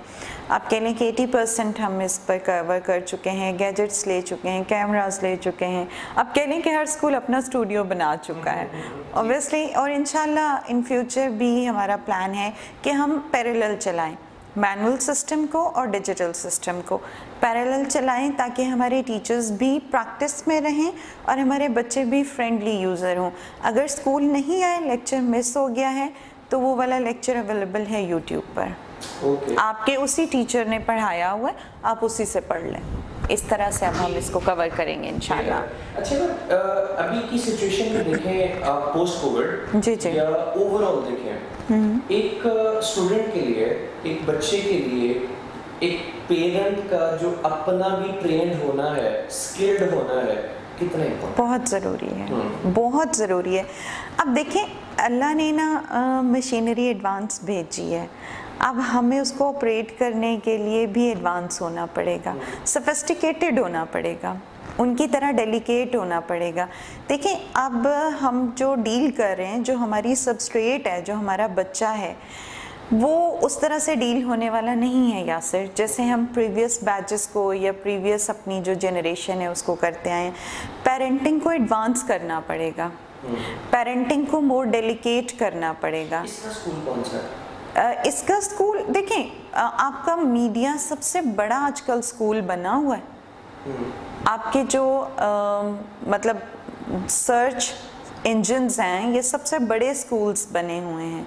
आप कह लें कि 80% हम इस पर कवर कर चुके हैं, गैजेट्स ले चुके हैं, कैमरास ले चुके हैं। अब कह लें कि हर स्कूल अपना स्टूडियो बना चुका है ऑब्वियसली, और इंशाल्लाह इन फ्यूचर भी हमारा प्लान है कि हम पैरेलल चलाएं, मैनुअल सिस्टम को और डिजिटल सिस्टम को पैरेलल चलाएं, ताकि हमारे टीचर्स भी प्रैक्टिस में रहें और हमारे बच्चे भी फ्रेंडली यूज़र हों। अगर स्कूल नहीं आए, लेक्चर मिस हो गया है, तो वो वाला लेक्चर अवेलेबल है यूट्यूब पर। आपके उसी टीचर ने पढ़ाया हुआ है, आप उसी से पढ़ लें। इस तरह से अब हम इसको कवर करेंगे इंशाल्लाह। अच्छा अभी की सिचुएशन में देखें, पोस्ट कोविड जी या ओवरऑल देखें, एक स्टूडेंट के लिए, एक बच्चे के लिए, एक पेरेंट का जो अपना भी ट्रेंड होना है, स्किल्ड होना है, कितना इम्पोर्टेंट? बहुत ज़रूरी है, बहुत ज़रूरी है। अब देखें अल्लाह ने ना मशीनरी एडवांस भेजी है, अब हमें उसको ऑपरेट करने के लिए भी एडवांस होना पड़ेगा, सोफिस्टिकेटेड होना पड़ेगा, उनकी तरह डेलिकेट होना पड़ेगा। देखें अब हम जो डील कर रहे हैं, जो हमारी सबस्ट्रेट है, जो हमारा बच्चा है, वो उस तरह से डील होने वाला नहीं है यासर, जैसे हम प्रीवियस बैचेस को या प्रीवियस अपनी जो जनरेशन है उसको करते आए हैं। पेरेंटिंग को एडवांस करना पड़ेगा, पेरेंटिंग को मोर डेलिकेट करना पड़ेगा। इसका स्कूल कौन सा है? इसका स्कूल देखें, आपका मीडिया सबसे बड़ा आजकल स्कूल बना हुआ है। आपके जो मतलब सर्च इंजन्स हैं, ये सबसे बड़े स्कूल्स बने हुए हैं।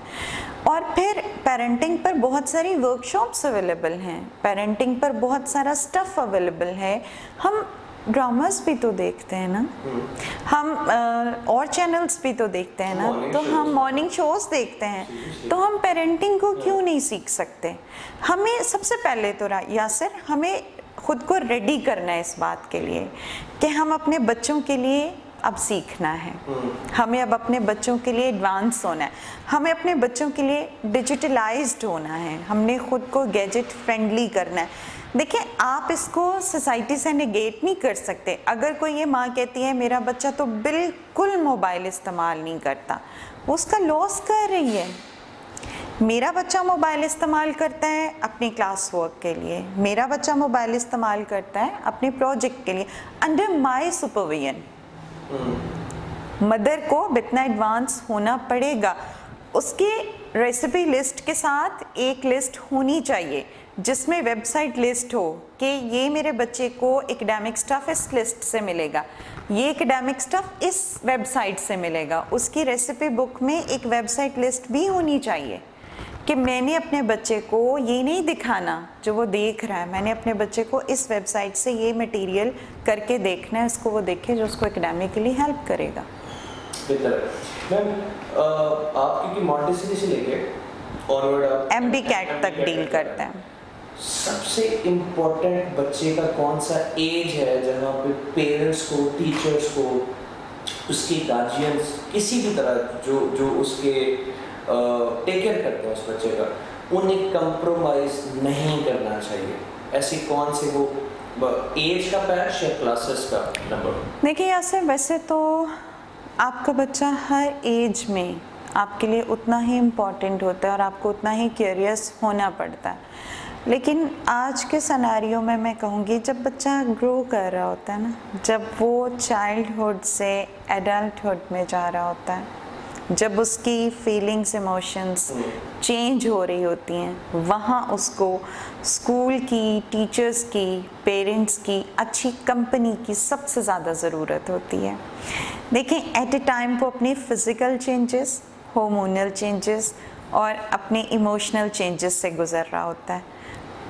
और फिर पेरेंटिंग पर बहुत सारी वर्कशॉप्स अवेलेबल हैं, पेरेंटिंग पर बहुत सारा स्टफ़ अवेलेबल है। हम ड्रामास भी तो देखते हैं ना, हम और चैनल्स भी तो देखते हैं ना, तो हम मॉर्निंग शोज देखते हैं, तो हम पेरेंटिंग को क्यों नहीं सीख सकते? हमें सबसे पहले तो यासिर हमें खुद को रेडी करना है इस बात के लिए कि हम अपने बच्चों के लिए अब सीखना है, हमें अब अपने बच्चों के लिए एडवांस होना है, हमें अपने बच्चों के लिए डिजिटलाइज्ड होना है, हमने खुद को गैजेट फ्रेंडली करना है। देखिए, आप इसको सोसाइटी से नेगेट नहीं कर सकते। अगर कोई ये माँ कहती है मेरा बच्चा तो बिल्कुल मोबाइल इस्तेमाल नहीं करता, वो उसका लॉस कर रही है। मेरा बच्चा मोबाइल इस्तेमाल करता है अपनी क्लास वर्क के लिए, मेरा बच्चा मोबाइल इस्तेमाल करता है अपने प्रोजेक्ट के लिए, अंडर माय सुपरविजन। मदर को इतना एडवांस होना पड़ेगा। उसकी रेसिपी लिस्ट के साथ एक लिस्ट होनी चाहिए जिसमें वेबसाइट लिस्ट हो कि ये मेरे बच्चे को एकेडमिक स्टफ इस लिस्ट से मिलेगा, ये एकेडमिक स्टफ इस वेबसाइट से मिलेगा। उसकी रेसिपी बुक में एक वेबसाइट लिस्ट भी होनी चाहिए कि मैंने अपने बच्चे को ये नहीं दिखाना जो वो देख रहा है, मैंने अपने बच्चे को इस वेबसाइट से ये मटेरियल करके देखना है, उसको वो देखे जो उसको एकेडमिकली हेल्प करेगा। मैम, आप क्योंकि मॉन्टेसरी से लेके ऑनवर्ड आप MB-CAT तक डील करते हैं, सबसे इम्पोर्टेंट बच्चे का कौन सा एज है जहाँ पे पेरेंट्स को, टीचर्स को, उसके गार्जियंस, किसी भी तरह जो उसके टेक केयर करते हैं उस बच्चे का, उन्हें कंप्रोमाइज नहीं करना चाहिए? ऐसी कौन सी वो एज का पैच या क्लासेस का नंबर? देखिए यासिर, वैसे तो आपका बच्चा हर एज में आपके लिए उतना ही इम्पॉर्टेंट होता है और आपको उतना ही क्यूरियस होना पड़ता है। लेकिन आज के सिनेरियो में मैं कहूँगी, जब बच्चा ग्रो कर रहा होता है ना, जब वो चाइल्डहुड से एडल्टहुड में जा रहा होता है, जब उसकी फीलिंग्स, इमोशंस चेंज हो रही होती हैं, वहाँ उसको स्कूल की, टीचर्स की, पेरेंट्स की, अच्छी कंपनी की सबसे ज़्यादा ज़रूरत होती है। देखें, एट ए टाइम वो अपनी फ़िज़िकल चेंजेस, हार्मोनल चेंजेस और अपने इमोशनल चेंजेस से गुज़र रहा होता है।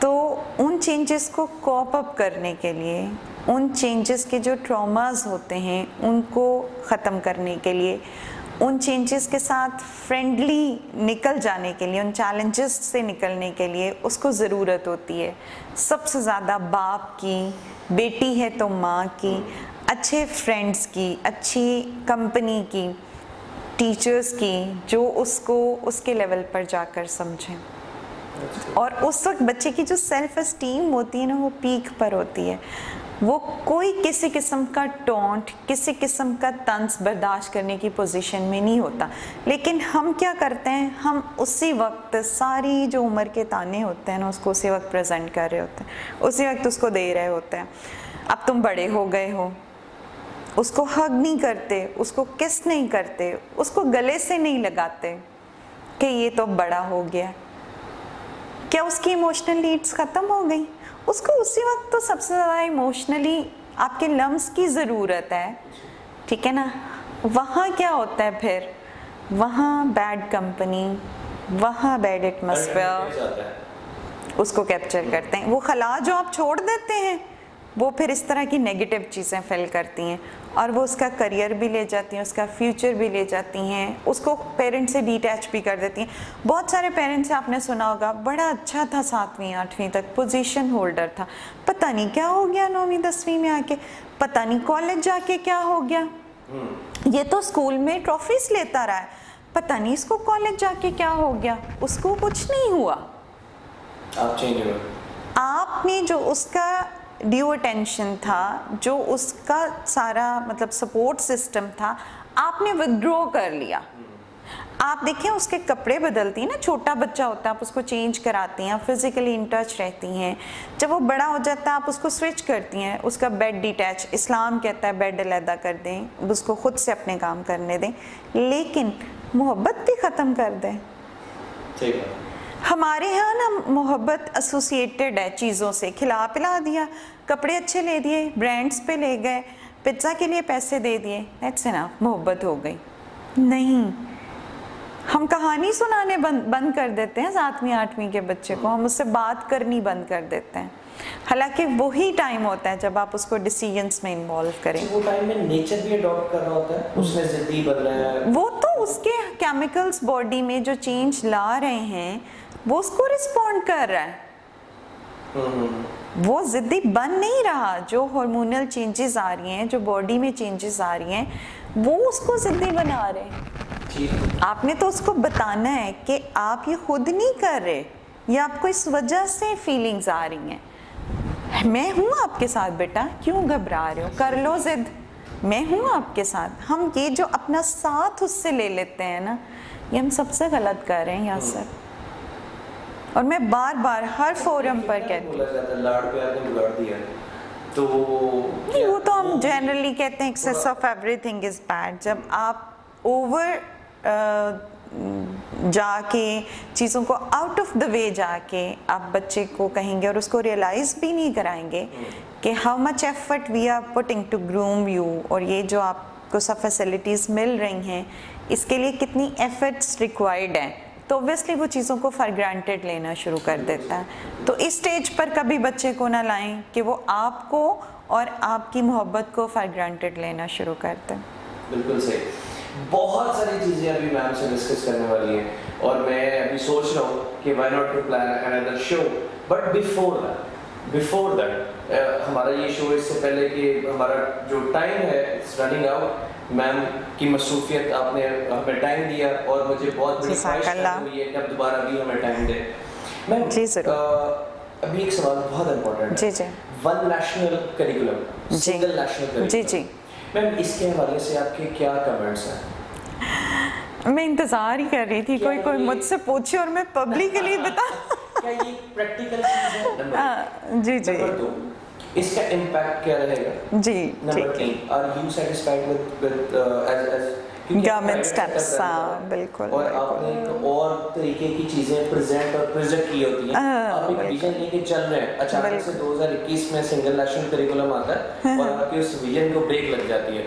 तो उन चेंजेस को कॉप अप करने के लिए, उन चेंजेस के जो ट्रॉमास होते हैं उनको ख़त्म करने के लिए, उन चेंजेस के साथ फ्रेंडली निकल जाने के लिए, उन चैलेंजेस से निकलने के लिए उसको ज़रूरत होती है सबसे ज़्यादा बाप की, बेटी है तो माँ की, अच्छे फ्रेंड्स की, अच्छी कंपनी की, टीचर्स की, जो उसको उसके लेवल पर जाकर समझें। और उस वक्त बच्चे की जो सेल्फ एस्टीम होती है ना, वो पीक पर होती है। वो कोई किसी किस्म का टॉन्ट, किसी किस्म का तंज बर्दाश्त करने की पोजीशन में नहीं होता। लेकिन हम क्या करते हैं, हम उसी वक्त सारी जो उम्र के ताने होते हैं ना, उसको उसी वक्त प्रेजेंट कर रहे होते हैं, उसी वक्त उसको दे रहे होते हैं। अब तुम बड़े हो गए हो, उसको हग नहीं करते, उसको किस नहीं करते, उसको गले से नहीं लगाते कि ये तो बड़ा हो गया। क्या उसकी इमोशनल नीड्स ख़त्म हो गई? उसको उसी वक्त तो सबसे ज़्यादा इमोशनली आपके लम्स की ज़रूरत है, ठीक है ना। वहाँ क्या होता है फिर? वहाँ बैड कंपनी, वहाँ बैड एटमॉस्फेयर उसको कैप्चर करते हैं। वो खला जो आप छोड़ देते हैं, वो फिर इस तरह की नेगेटिव चीज़ें फिल करती हैं और वो उसका करियर भी ले जाती हैं, उसका फ्यूचर भी ले जाती हैं, उसको पेरेंट से डिटैच भी कर देती हैं। बहुत सारे पेरेंट्स से आपने सुना होगा, बड़ा अच्छा था 7वीं 8वीं तक, पोजीशन होल्डर था, पता नहीं क्या हो गया 9वीं 10वीं में आके, पता नहीं कॉलेज जाके क्या हो गया, ये तो स्कूल में ट्रॉफीज लेता रहा है, पता नहीं इसको कॉलेज जाके क्या हो गया। उसको कुछ नहीं हुआ, आप चेंज हुए। आपने जो उसका ड्यू अटेंशन था, जो उसका सारा मतलब सपोर्ट सिस्टम था, आपने विथड्रॉ कर लिया। आप देखें, उसके कपड़े बदलती हैं ना, छोटा बच्चा होता है आप उसको चेंज कराती हैं, फिजिकली इन टच रहती हैं। जब वो बड़ा हो जाता है आप उसको स्विच करती हैं, उसका बेड डिटैच, इस्लाम कहता है बेड अलहदा कर दें, उसको खुद से अपने काम करने दें, लेकिन मोहब्बत भी ख़त्म कर दें। ठीक है। हमारे यहाँ ना मोहब्बत एसोसिएटेड है चीज़ों से, खिला पिला दिया, कपड़े अच्छे ले दिए, ब्रांड्स पे ले गए, पिज्ज़ा के लिए पैसे दे दिए, दैट्स इनफ, मोहब्बत हो गई। नहीं, हम कहानी सुनाने बंद कर देते हैं 7वीं 8वीं के बच्चे को, हम उससे बात करनी बंद कर देते हैं, हालांकि वही टाइम होता है जब आप उसको डिसीजंस में इन्वॉल्व करें। वो टाइम में नेचर भी अडॉप्ट कर रहा होता है, उसने जिद्दी बन रहा है, वो तो उसके केमिकल्स बॉडी में जो चेंज ला रहे हैं वो उसको रिस्पॉन्ड कर रहा है, वो जिद्दी बन नहीं रहा। जो हार्मोनल चेंजेस आ रही हैं, जो बॉडी में चेंजेस आ रही हैं, वो उसको जिद्दी बना रहे हैं। आपने तो उसको बताना है कि आप ये खुद नहीं कर रहे, ये आपको इस वजह से फीलिंग्स आ रही हैं। मैं हूँ आपके साथ बेटा, क्यों घबरा रहे हो, कर लो जिद, मैं हूँ आपके साथ। हम ये जो अपना साथ उससे ले लेते हैं ना, ये हम सबसे गलत कर रहे हैं यासर। और मैं बार बार हर फोरम पर कहती हूँ, लाड़ प्यार ने बिगाड़ दिया, तो नहीं, वो तो हम जनरली कहते हैं excess of everything is bad. जब आप ओवर जाके चीज़ों को आउट ऑफ द वे जाके आप बच्चे को कहेंगे और उसको रियलाइज भी नहीं कराएंगे कि how much effort we are putting to groom you, और ये जो आपको सब फैसिलिटीज़ मिल रही हैं इसके लिए कितनी एफर्ट्स रिक्वायर्ड हैं, तो ऑब्वियसली वो चीज़ों को फॉर ग्रांटेड लेना शुरू कर देता है। तो इस स्टेज पर कभी बच्चे को ना लाएं कि वो आपको और आपकी मोहब्बत को फॉर ग्रांटेड लेना शुरू करते हैं। बिल्कुल सही। बहुत सारी चीज़ें अभी मैम से डिस्कस करने वाली हैं और मैं अभी सोच रहा हूँ कि why not to plan another show, but before that हमारा ये शो, इससे पहले कि हमारा जो टाइम है इट्स रनिंग आउट, मैम की मसरूफियत आपने हमें टाइम दिया और मुझे बहुत बड़ी ख्वाहिश हुई है कि अब दोबारा भी हमें टाइम दें। मैम जी जरूर, अभी एक सवाल बहुत इम्पोर्टेंट है, जी one national curriculum, single national curriculum, जी मैम इसके हवाले से आपके क्या कमेंट्स हैं? मैं इंतजार ही कर रही थी कोई मुझसे पूछे और मैं पब्लिकली बता। क्या ये प्रैक्टिकल चीज है? जी जी। इसका इम्पैक्ट क्या रहेगा? जी number 3, are you satisfied with as government steps? बिल्कुल। और आपने एक और तरीके की चीजें प्रेजेंट और प्रेजेंट की होती हैं, आप एक विजन लेके चल रहे हैं, अचानक से 2021 में सिंगल नेशनल करिकुलम आता है और आपके उस विजन को ब्रेक लग जाती है,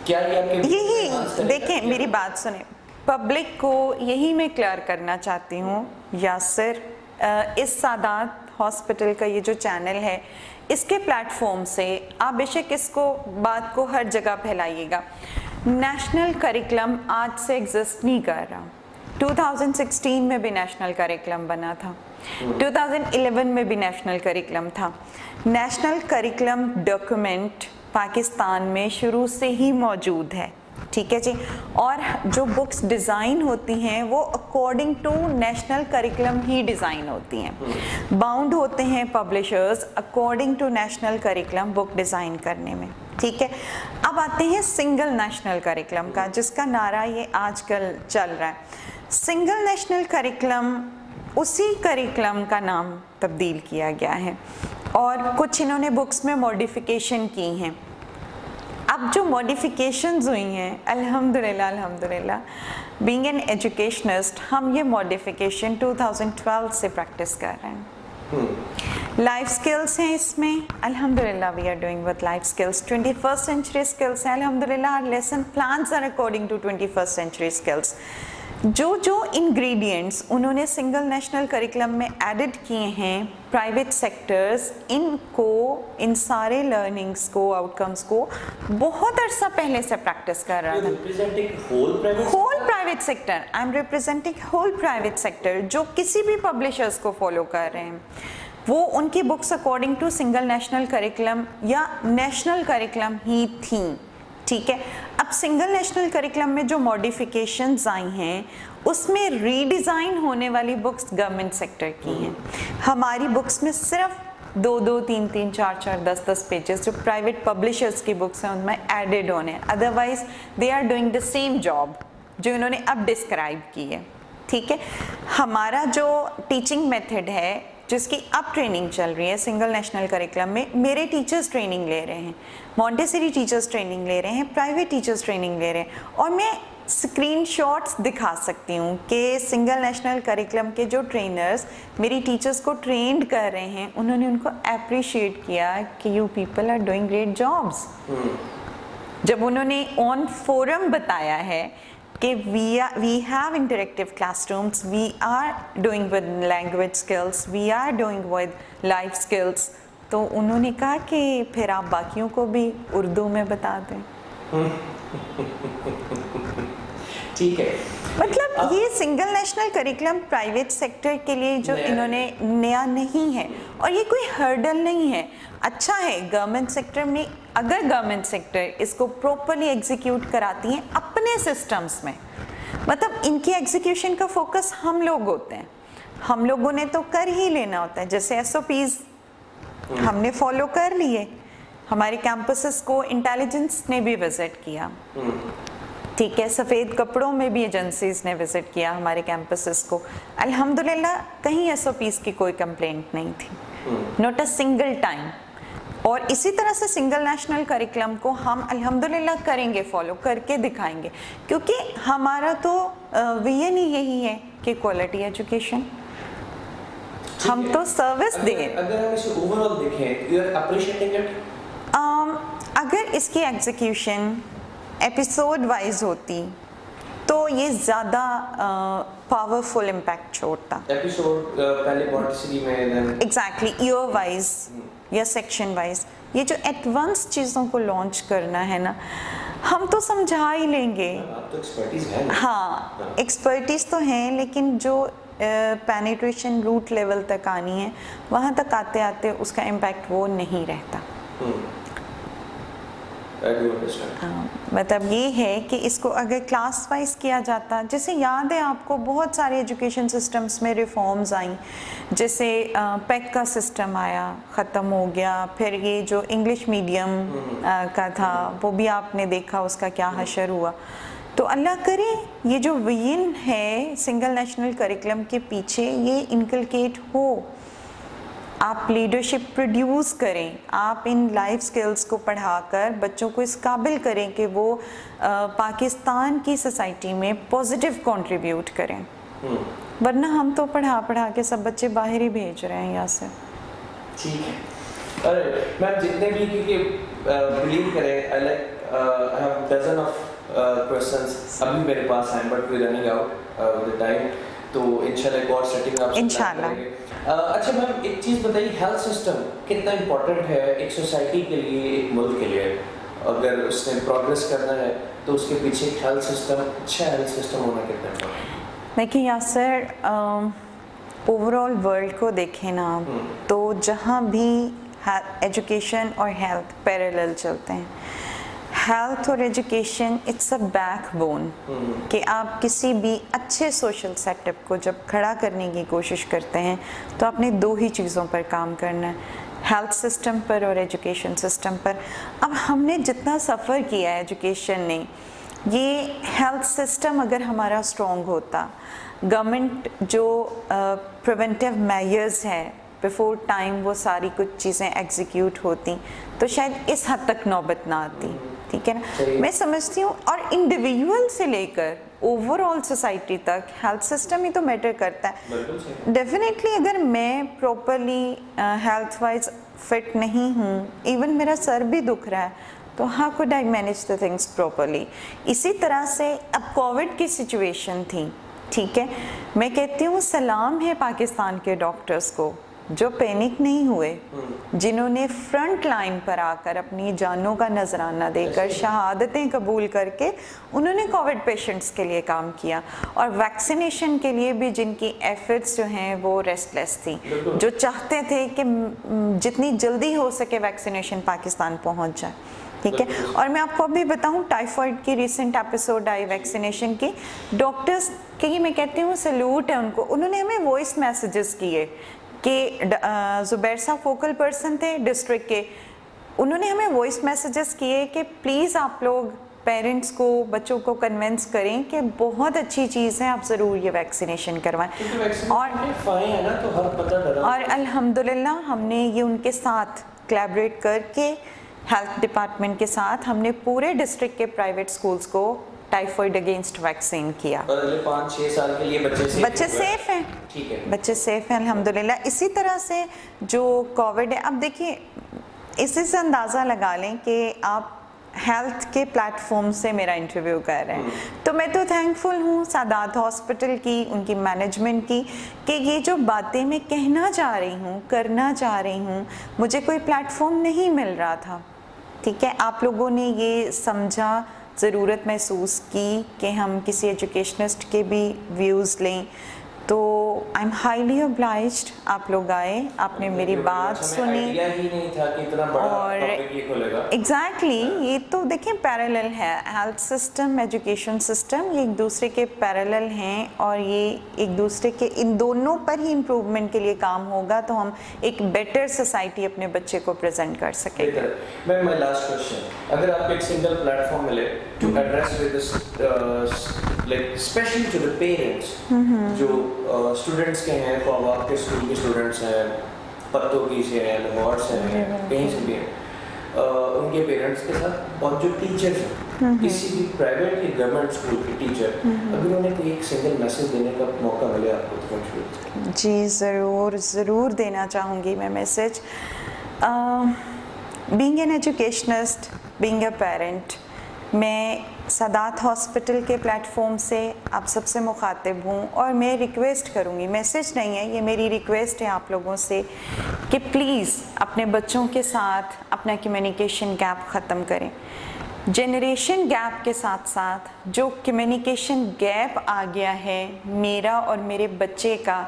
क्या ये आपके यही देखें, मेरी बात सुने, पब्लिक को यही मैं क्लियर करना चाहती हूँ यासिर, इस सादात हॉस्पिटल का ये जो चैनल है इसके प्लेटफॉर्म से आप बेशक इसको बात को हर जगह फैलाइएगा। नेशनल करिकुलम आज से एग्जिस्ट नहीं कर रहा, 2016 में भी नेशनल करिकुलम बना था, 2011 में भी नेशनल करिकुलम था। नेशनल करिकुलम डॉक्यूमेंट पाकिस्तान में शुरू से ही मौजूद है, ठीक है जी, और जो बुक्स डिज़ाइन होती हैं वो अकॉर्डिंग टू नेशनल करिकुलम ही डिज़ाइन होती हैं, बाउंड होते हैं publishers according to national curriculum book design करने में, ठीक है। अब आते हैं सिंगल नेशनल करिकुलम का, जिसका नारा ये आजकल चल रहा है। सिंगल नेशनल करिकुलम, उसी करिकुलम का नाम तब्दील किया गया है और कुछ इन्होंने बुक्स में मॉडिफिकेशन की हैं। अब जो मॉडिफिकेशंस हुई हैं, अल्हम्दुलिल्लाह बीइंग एन एजुकेशनिस्ट हम ये मॉडिफिकेशन 2012 से प्रैक्टिस कर रहे हैं। लाइफ स्किल्स हैं इसमें, अल्हम्दुलिल्लाह we are doing with life skills. 21st century skills हैं, अल्हम्दुलिल्लाह lesson plans are according to 21st century skills. जो इंग्रेडिएंट्स उन्होंने सिंगल नेशनल करिकुलम में एडिड किए हैं, प्राइवेट सेक्टर्स इनको, इन सारे लर्निंग्स को, आउटकम्स को बहुत अरसा पहले से प्रैक्टिस कर रहा था। Whole private sector, I am representing whole private sector जो किसी भी पब्लिशर्स को फॉलो कर रहे हैं, वो उनकी books according to single national curriculum या नेशनल करिकुलम ही थी, ठीक है। अब सिंगल नेशनल करिकुलम में जो मॉडिफिकेशंस आई हैं उसमें रीडिज़ाइन होने वाली बुक्स गवर्नमेंट सेक्टर की हैं। हमारी बुक्स में सिर्फ 2-2, 3-3, 4-4, 10-10 पेजेस जो प्राइवेट पब्लिशर्स की बुक्स हैं उनमें एडेड होने, otherwise they are doing the same job जो इन्होंने अब डिस्क्राइब की है, ठीक है। हमारा जो टीचिंग मेथड है जिसकी अब ट्रेनिंग चल रही है सिंगल नेशनल करिकुलम में, मेरे टीचर्स ट्रेनिंग ले रहे हैं, मॉन्टेसरी टीचर्स ट्रेनिंग ले रहे हैं, प्राइवेट टीचर्स ट्रेनिंग ले रहे हैं, और मैं स्क्रीनशॉट्स दिखा सकती हूँ कि सिंगल नेशनल करिकुलम के जो ट्रेनर्स मेरी टीचर्स को ट्रेंड कर रहे हैं उन्होंने उनको अप्रिशिएट किया कि you people are doing great jobs. जब उन्होंने ऑन फोरम बताया है कि we have interactive classrooms, we are doing with language skills, we are doing with life skills। तो उन्होंने कहा कि फिर आप बाकियों को भी उर्दू में बता दें। ठीक है, मतलब ये single national curriculum private sector के लिए जो इन्होंने नया नहीं है, और ये कोई हर्डल नहीं है, अच्छा है गवर्नमेंट सेक्टर में। अगर गवर्नमेंट सेक्टर इसको प्रॉपरली एग्जीक्यूट कराती है अपने सिस्टम्स में, मतलब इनकी एग्जीक्यूशन का फोकस हम लोग होते हैं, हम लोगों ने तो कर ही लेना होता है। जैसे SOPs हमने फॉलो कर लिए, हमारे कैंपसेस को इंटेलिजेंस ने भी विजिट किया, ठीक है, सफ़ेद कपड़ों में भी एजेंसीज ने विजिट किया हमारे कैंपसेस को। अल्हम्दुलिल्लाह कहीं SOPs की कोई कंप्लेंट नहीं थी, नॉट अ सिंगल टाइम। और इसी तरह से सिंगल नेशनल करिकुलम को हम अल्हम्दुलिल्लाह करेंगे, फॉलो करके दिखाएंगे, क्योंकि हमारा तो विजन ही यही है कि क्वालिटी एजुकेशन, हम तो सर्विस दें। अगर हम इसे ओवरऑल देखें, यू आर अप्रिशिएटिंग इट? अगर इसकी एग्जीक्यूशन एपिसोड वाइज होती तो ये ज़्यादा पावरफुल इम्पैक्ट छोड़ता। एपिसोड पहले पॉलिसी में एग्जैक्टली ईयर वाइज या सेक्शन वाइज, ये जो एडवांस चीज़ों को लॉन्च करना है ना, हम तो समझा ही लेंगे। आप तो एक्सपर्टीज है। हाँ, एक्सपर्टीज तो हैं, लेकिन जो पेनिट्रेशन रूट लेवल तक आनी है, वहाँ तक आते आते उसका इम्पैक्ट वो नहीं रहता। मतलब ये है कि इसको अगर क्लास वाइज किया जाता, जैसे याद है आपको बहुत सारे एजुकेशन सिस्टम्स में रिफॉर्म्स आई, जैसे पैक का सिस्टम आया, ख़त्म हो गया, फिर ये जो इंग्लिश मीडियम का था वो भी आपने देखा उसका क्या हशर हुआ। तो अल्लाह करे ये जो विजन है सिंगल नेशनल करिकुलम के पीछे ये इनकलकेट हो, आप लीडरशिप प्रोड्यूस करें, आप इन लाइफ स्किल्स को पढ़ाकर बच्चों को इस काबिल करें कि वो पाकिस्तान की सोसाइटी में पॉजिटिव कंट्रीब्यूट करें। वरना हम तो पढ़ा के सब बच्चे बाहर ही भेज रहे हैं यहाँ से। ठीक है। अरे मैम, जितने भी क्योंकि बिलीव करें, I have dozen of questions अभी मेरे पास हैं, but we running out with the time, तो इंशाल्लाह एक और सेटिंग आप इंशाल्लाह। अच्छा मैम, एक चीज़ बताइए, हेल्थ सिस्टम कितना इम्पोर्टेंट है एक सोसाइटी के लिए, एक मुल्क के लिए? अगर उसने प्रोग्रेस करना है तो उसके पीछे हेल्थ सिस्टम, अच्छा हेल्थ सिस्टम होना कितना इम्पोर्टेंट? देखिए यासर, ओवरऑल वर्ल्ड को देखें ना, तो जहाँ भी एजुकेशन और हेल्थ पैरेलल चलते हैं, हेल्थ और एजुकेशन इट्स अ बैकबोन, कि आप किसी भी अच्छे सोशल सेटअप को जब खड़ा करने की कोशिश करते हैं तो आपने दो ही चीज़ों पर काम करना है, हेल्थ सिस्टम पर और एजुकेशन सिस्टम पर। अब हमने जितना सफ़र किया है एजुकेशन ने, ये हेल्थ सिस्टम अगर हमारा स्ट्रॉन्ग होता, गवर्नमेंट जो प्रिवेंटिव मेजर्स है बिफोर टाइम वो सारी कुछ चीज़ें एग्जीक्यूट होती, तो शायद इस हद तक नौबत ना आती। ठीक है ना, मैं समझती हूँ। और इंडिविजुअल से लेकर ओवरऑल सोसाइटी तक हेल्थ सिस्टम ही तो मैटर करता है। डेफिनेटली अगर मैं प्रॉपरली हेल्थ वाइज फिट नहीं हूँ, इवन मेरा सर भी दुख रहा है, तो how could I manage the things properly. इसी तरह से अब कोविड की सिचुएशन थी, ठीक है, मैं कहती हूँ सलाम है पाकिस्तान के डॉक्टर्स को जो पैनिक नहीं हुए, जिन्होंने फ्रंट लाइन पर आकर अपनी जानों का नजराना देकर शहादतें कबूल करके उन्होंने कोविड पेशेंट्स के लिए काम किया, और वैक्सीनेशन के लिए भी जिनकी एफर्ट्स जो हैं वो रेस्टलेस थी, जो चाहते थे कि जितनी जल्दी हो सके वैक्सीनेशन पाकिस्तान पहुंच जाए। ठीक है, और मैं आपको अभी बताऊं, टाइफाइड की रिसेंट एपिसोड आई वैक्सीनेशन की, डॉक्टर्स के मैं कहती हूँ सैल्यूट है उनको, उन्होंने हमें वॉइस मैसेजेस किए कि जुबैर साहब फोकल पर्सन थे डिस्ट्रिक्ट के, उन्होंने हमें वॉइस मैसेजेस किए कि प्लीज़ आप लोग पेरेंट्स को, बच्चों को कन्विंस करें कि बहुत अच्छी चीज़ है, आप ज़रूर ये वैक्सीनेशन करवाएं। और अल्हम्दुलिल्लाह हमने ये उनके साथ कोलैबोरेट करके हेल्थ डिपार्टमेंट के साथ हमने पूरे डिस्ट्रिक्ट के प्राइवेट स्कूल्स को टाइफाइड अगेंस्ट वैक्सीन किया। और अगले 5-6 साल के लिए बच्चे सेफ हैं। ठीक है, बच्चे सेफ हैं अल्हम्दुलिल्लाह। इसी तरह से जो कोविड है, अब देखिए इसी से अंदाज़ा लगा लें कि आप हेल्थ के प्लेटफॉर्म से मेरा इंटरव्यू कर रहे हैं। तो मैं तो थैंकफुल हूँ सादात हॉस्पिटल की, उनकी मैनेजमेंट की, कि ये जो बातें मैं कहना चाह रही हूँ, करना चाह रही हूँ, मुझे कोई प्लेटफॉर्म नहीं मिल रहा था। ठीक है, आप लोगों ने ये समझा, ज़रूरत महसूस की कि हम किसी एजुकेशनिस्ट के भी व्यूज़ लें। तो आई एम हाईली ऑब्लाइज्ड, आप लोग आए, आपने मेरी बात सुनी, ही नहीं था कि इतना बड़ा टॉपिक ये खोलेगा। एग्जैक्टली, ये तो देखें पैरेलल है, हेल्थ सिस्टम, एजुकेशन सिस्टम, ये एक दूसरे के पैरेलल हैं और ये एक दूसरे के, इन दोनों पर ही इम्प्रूवमेंट के लिए काम होगा तो हम एक बेटर सोसाइटी अपने बच्चे को प्रेजेंट कर सकेंगे। मैम, माय लास्ट क्वेश्चन, अगर आपको एक सिंगल प्लेटफॉर्म मिले to address with this, like specially to the parents जो स्टूडेंट्स के हैं, तो आपके स्कूल के स्टूडेंट्स हैं, पत्तों से हैं, लाहौर से हैं, कहीं से भी हैं, उनके पेरेंट्स के साथ, और जो टीचर्स हैं, किसी भी प्राइवेट या गवर्नमेंट स्कूल के टीचर, अगर उन्हें कोई एक सिंगल मैसेज देने का मौका मिले आपको, तो कौन? जी ज़रूर देना चाहूँगी मैं message. Being an educationist, being a parent, मैं सादात हॉस्पिटल के प्लेटफॉर्म से आप सबसे मुखातिब हूँ और मैं रिक्वेस्ट करूँगी, मैसेज नहीं है ये, मेरी रिक्वेस्ट है आप लोगों से कि प्लीज़ अपने बच्चों के साथ अपना कम्युनिकेशन गैप ख़त्म करें। जनरेशन गैप के साथ साथ जो कम्युनिकेशन गैप आ गया है मेरा और मेरे बच्चे का,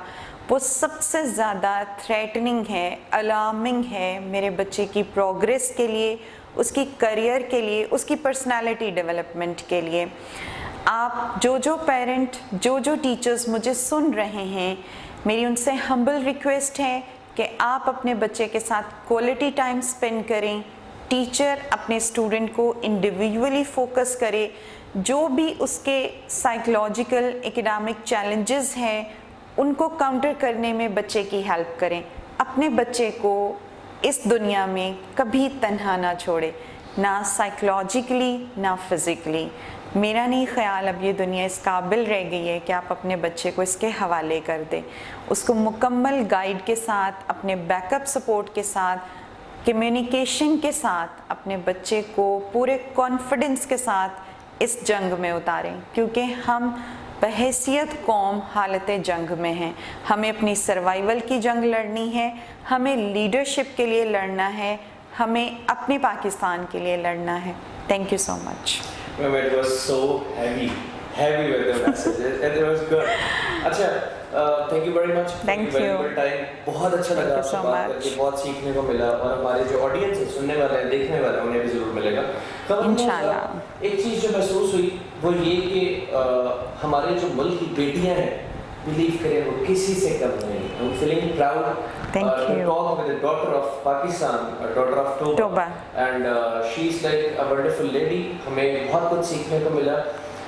वो सबसे ज़्यादा थ्रेटनिंग है, अलार्मिंग है मेरे बच्चे की प्रोग्रेस के लिए, उसकी करियर के लिए, उसकी पर्सनालिटी डेवलपमेंट के लिए। आप जो पेरेंट, जो टीचर्स मुझे सुन रहे हैं, मेरी उनसे हम्बल रिक्वेस्ट है कि आप अपने बच्चे के साथ क्वालिटी टाइम स्पेंड करें। टीचर अपने स्टूडेंट को इंडिविजुअली फोकस करे, जो भी उसके साइकोलॉजिकल एकेडमिक चैलेंजेस हैं उनको काउंटर करने में बच्चे की हेल्प करें। अपने बच्चे को इस दुनिया में कभी तन्हा ना छोड़े, ना साइकोलॉजिकली ना फिज़िकली। मेरा नहीं ख्याल अब ये दुनिया इस काबिल रह गई है कि आप अपने बच्चे को इसके हवाले कर दें। उसको मुकम्मल गाइड के साथ, अपने बैकअप सपोर्ट के साथ, कम्युनिकेशन के साथ अपने बच्चे को पूरे कॉन्फिडेंस के साथ इस जंग में उतारें, क्योंकि हम बहैसियत कौम हालत जंग में हैं। हमें अपनी सर्वाइवल की जंग लड़नी है, हमें लीडरशिप के लिए लड़ना है, हमें अपने पाकिस्तान के लिए लड़ना है। Thank you so much. Ma'am, it was so heavy with the messages and it was good. अच्छा, thank you very much. Thank you. Time. बहुत अच्छा लगा आपसे बात करके, बहुत सीखने को मिला और हमारे जो ऑडियंस है, सुनने वाले हैं, देखने वाले हैं, उन्हें भी जरूर मिलेगा। इंशाल्लाह। एक चीज़ जो महसूस हुई वो ये कि हमारे जो मुल्क की बेटियां हैं, बिलीव करें, वो किसी से कम नहीं। I'm feeling proud. Thank you. Talk with the daughter of Pakistan, a daughter of Toba, and she's like a wonderful lady. हमें बहुत कुछ सीखने को मिला।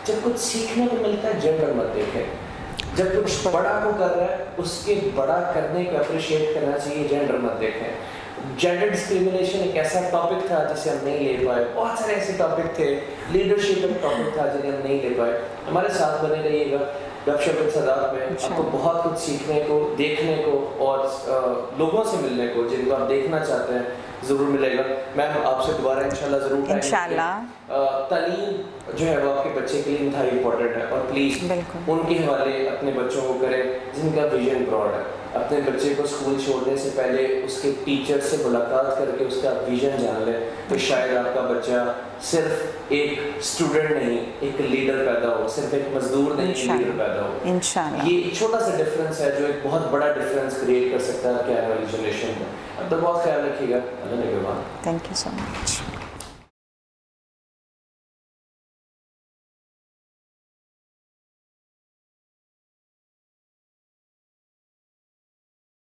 जब कुछ सीखने को मिलता है, जेंडर मत देखें। जब कुछ बड़ा को कर रहा है, उसके बड़ा करने को अप्रिशिएट करना चाहिए, जेंडर मत देखें। जेंडर डिस्क्रिमिनेशन एक ऐसा टॉपिक था जिसे हम नहीं ले पाए, बहुत सारे ऐसे टॉपिक थे, लीडरशिप एक टॉपिक था जिन्हें हम नहीं ले पाए। हमारे साथ बने रहिएगा गपशप विद सादात में, आपको बहुत कुछ सीखने को, देखने को और लोगों से मिलने को जिनको आप देखना चाहते हैं ज़रूर मिलेगा। मैम, आपसे दोबारा इंशाल्लाह ज़रूर तालीम जो है वो आपके बच्चे के लिए इंतहाई इम्पोर्टेंट है और प्लीज़ उनके हवाले अपने बच्चों को करें जिनका विजन ब्रॉड है। अपने बच्चे को स्कूल छोड़ने से पहले उसके टीचर से मुलाकात करके उसका विजन जान लें, तो शायद आपका बच्चा सिर्फ एक स्टूडेंट नहीं, एक लीडर पैदा हो, सिर्फ एक मजदूर नहीं, एक लीडर पैदा हो। इंशाल्लाह। ये एक छोटा सा डिफरेंस है जो एक बहुत बड़ा डिफरेंस क्रिएट कर सकता है आपके आने वाली जनरेशन में। अब तो बहुत ख्याल रखिएगा। Thank you so much.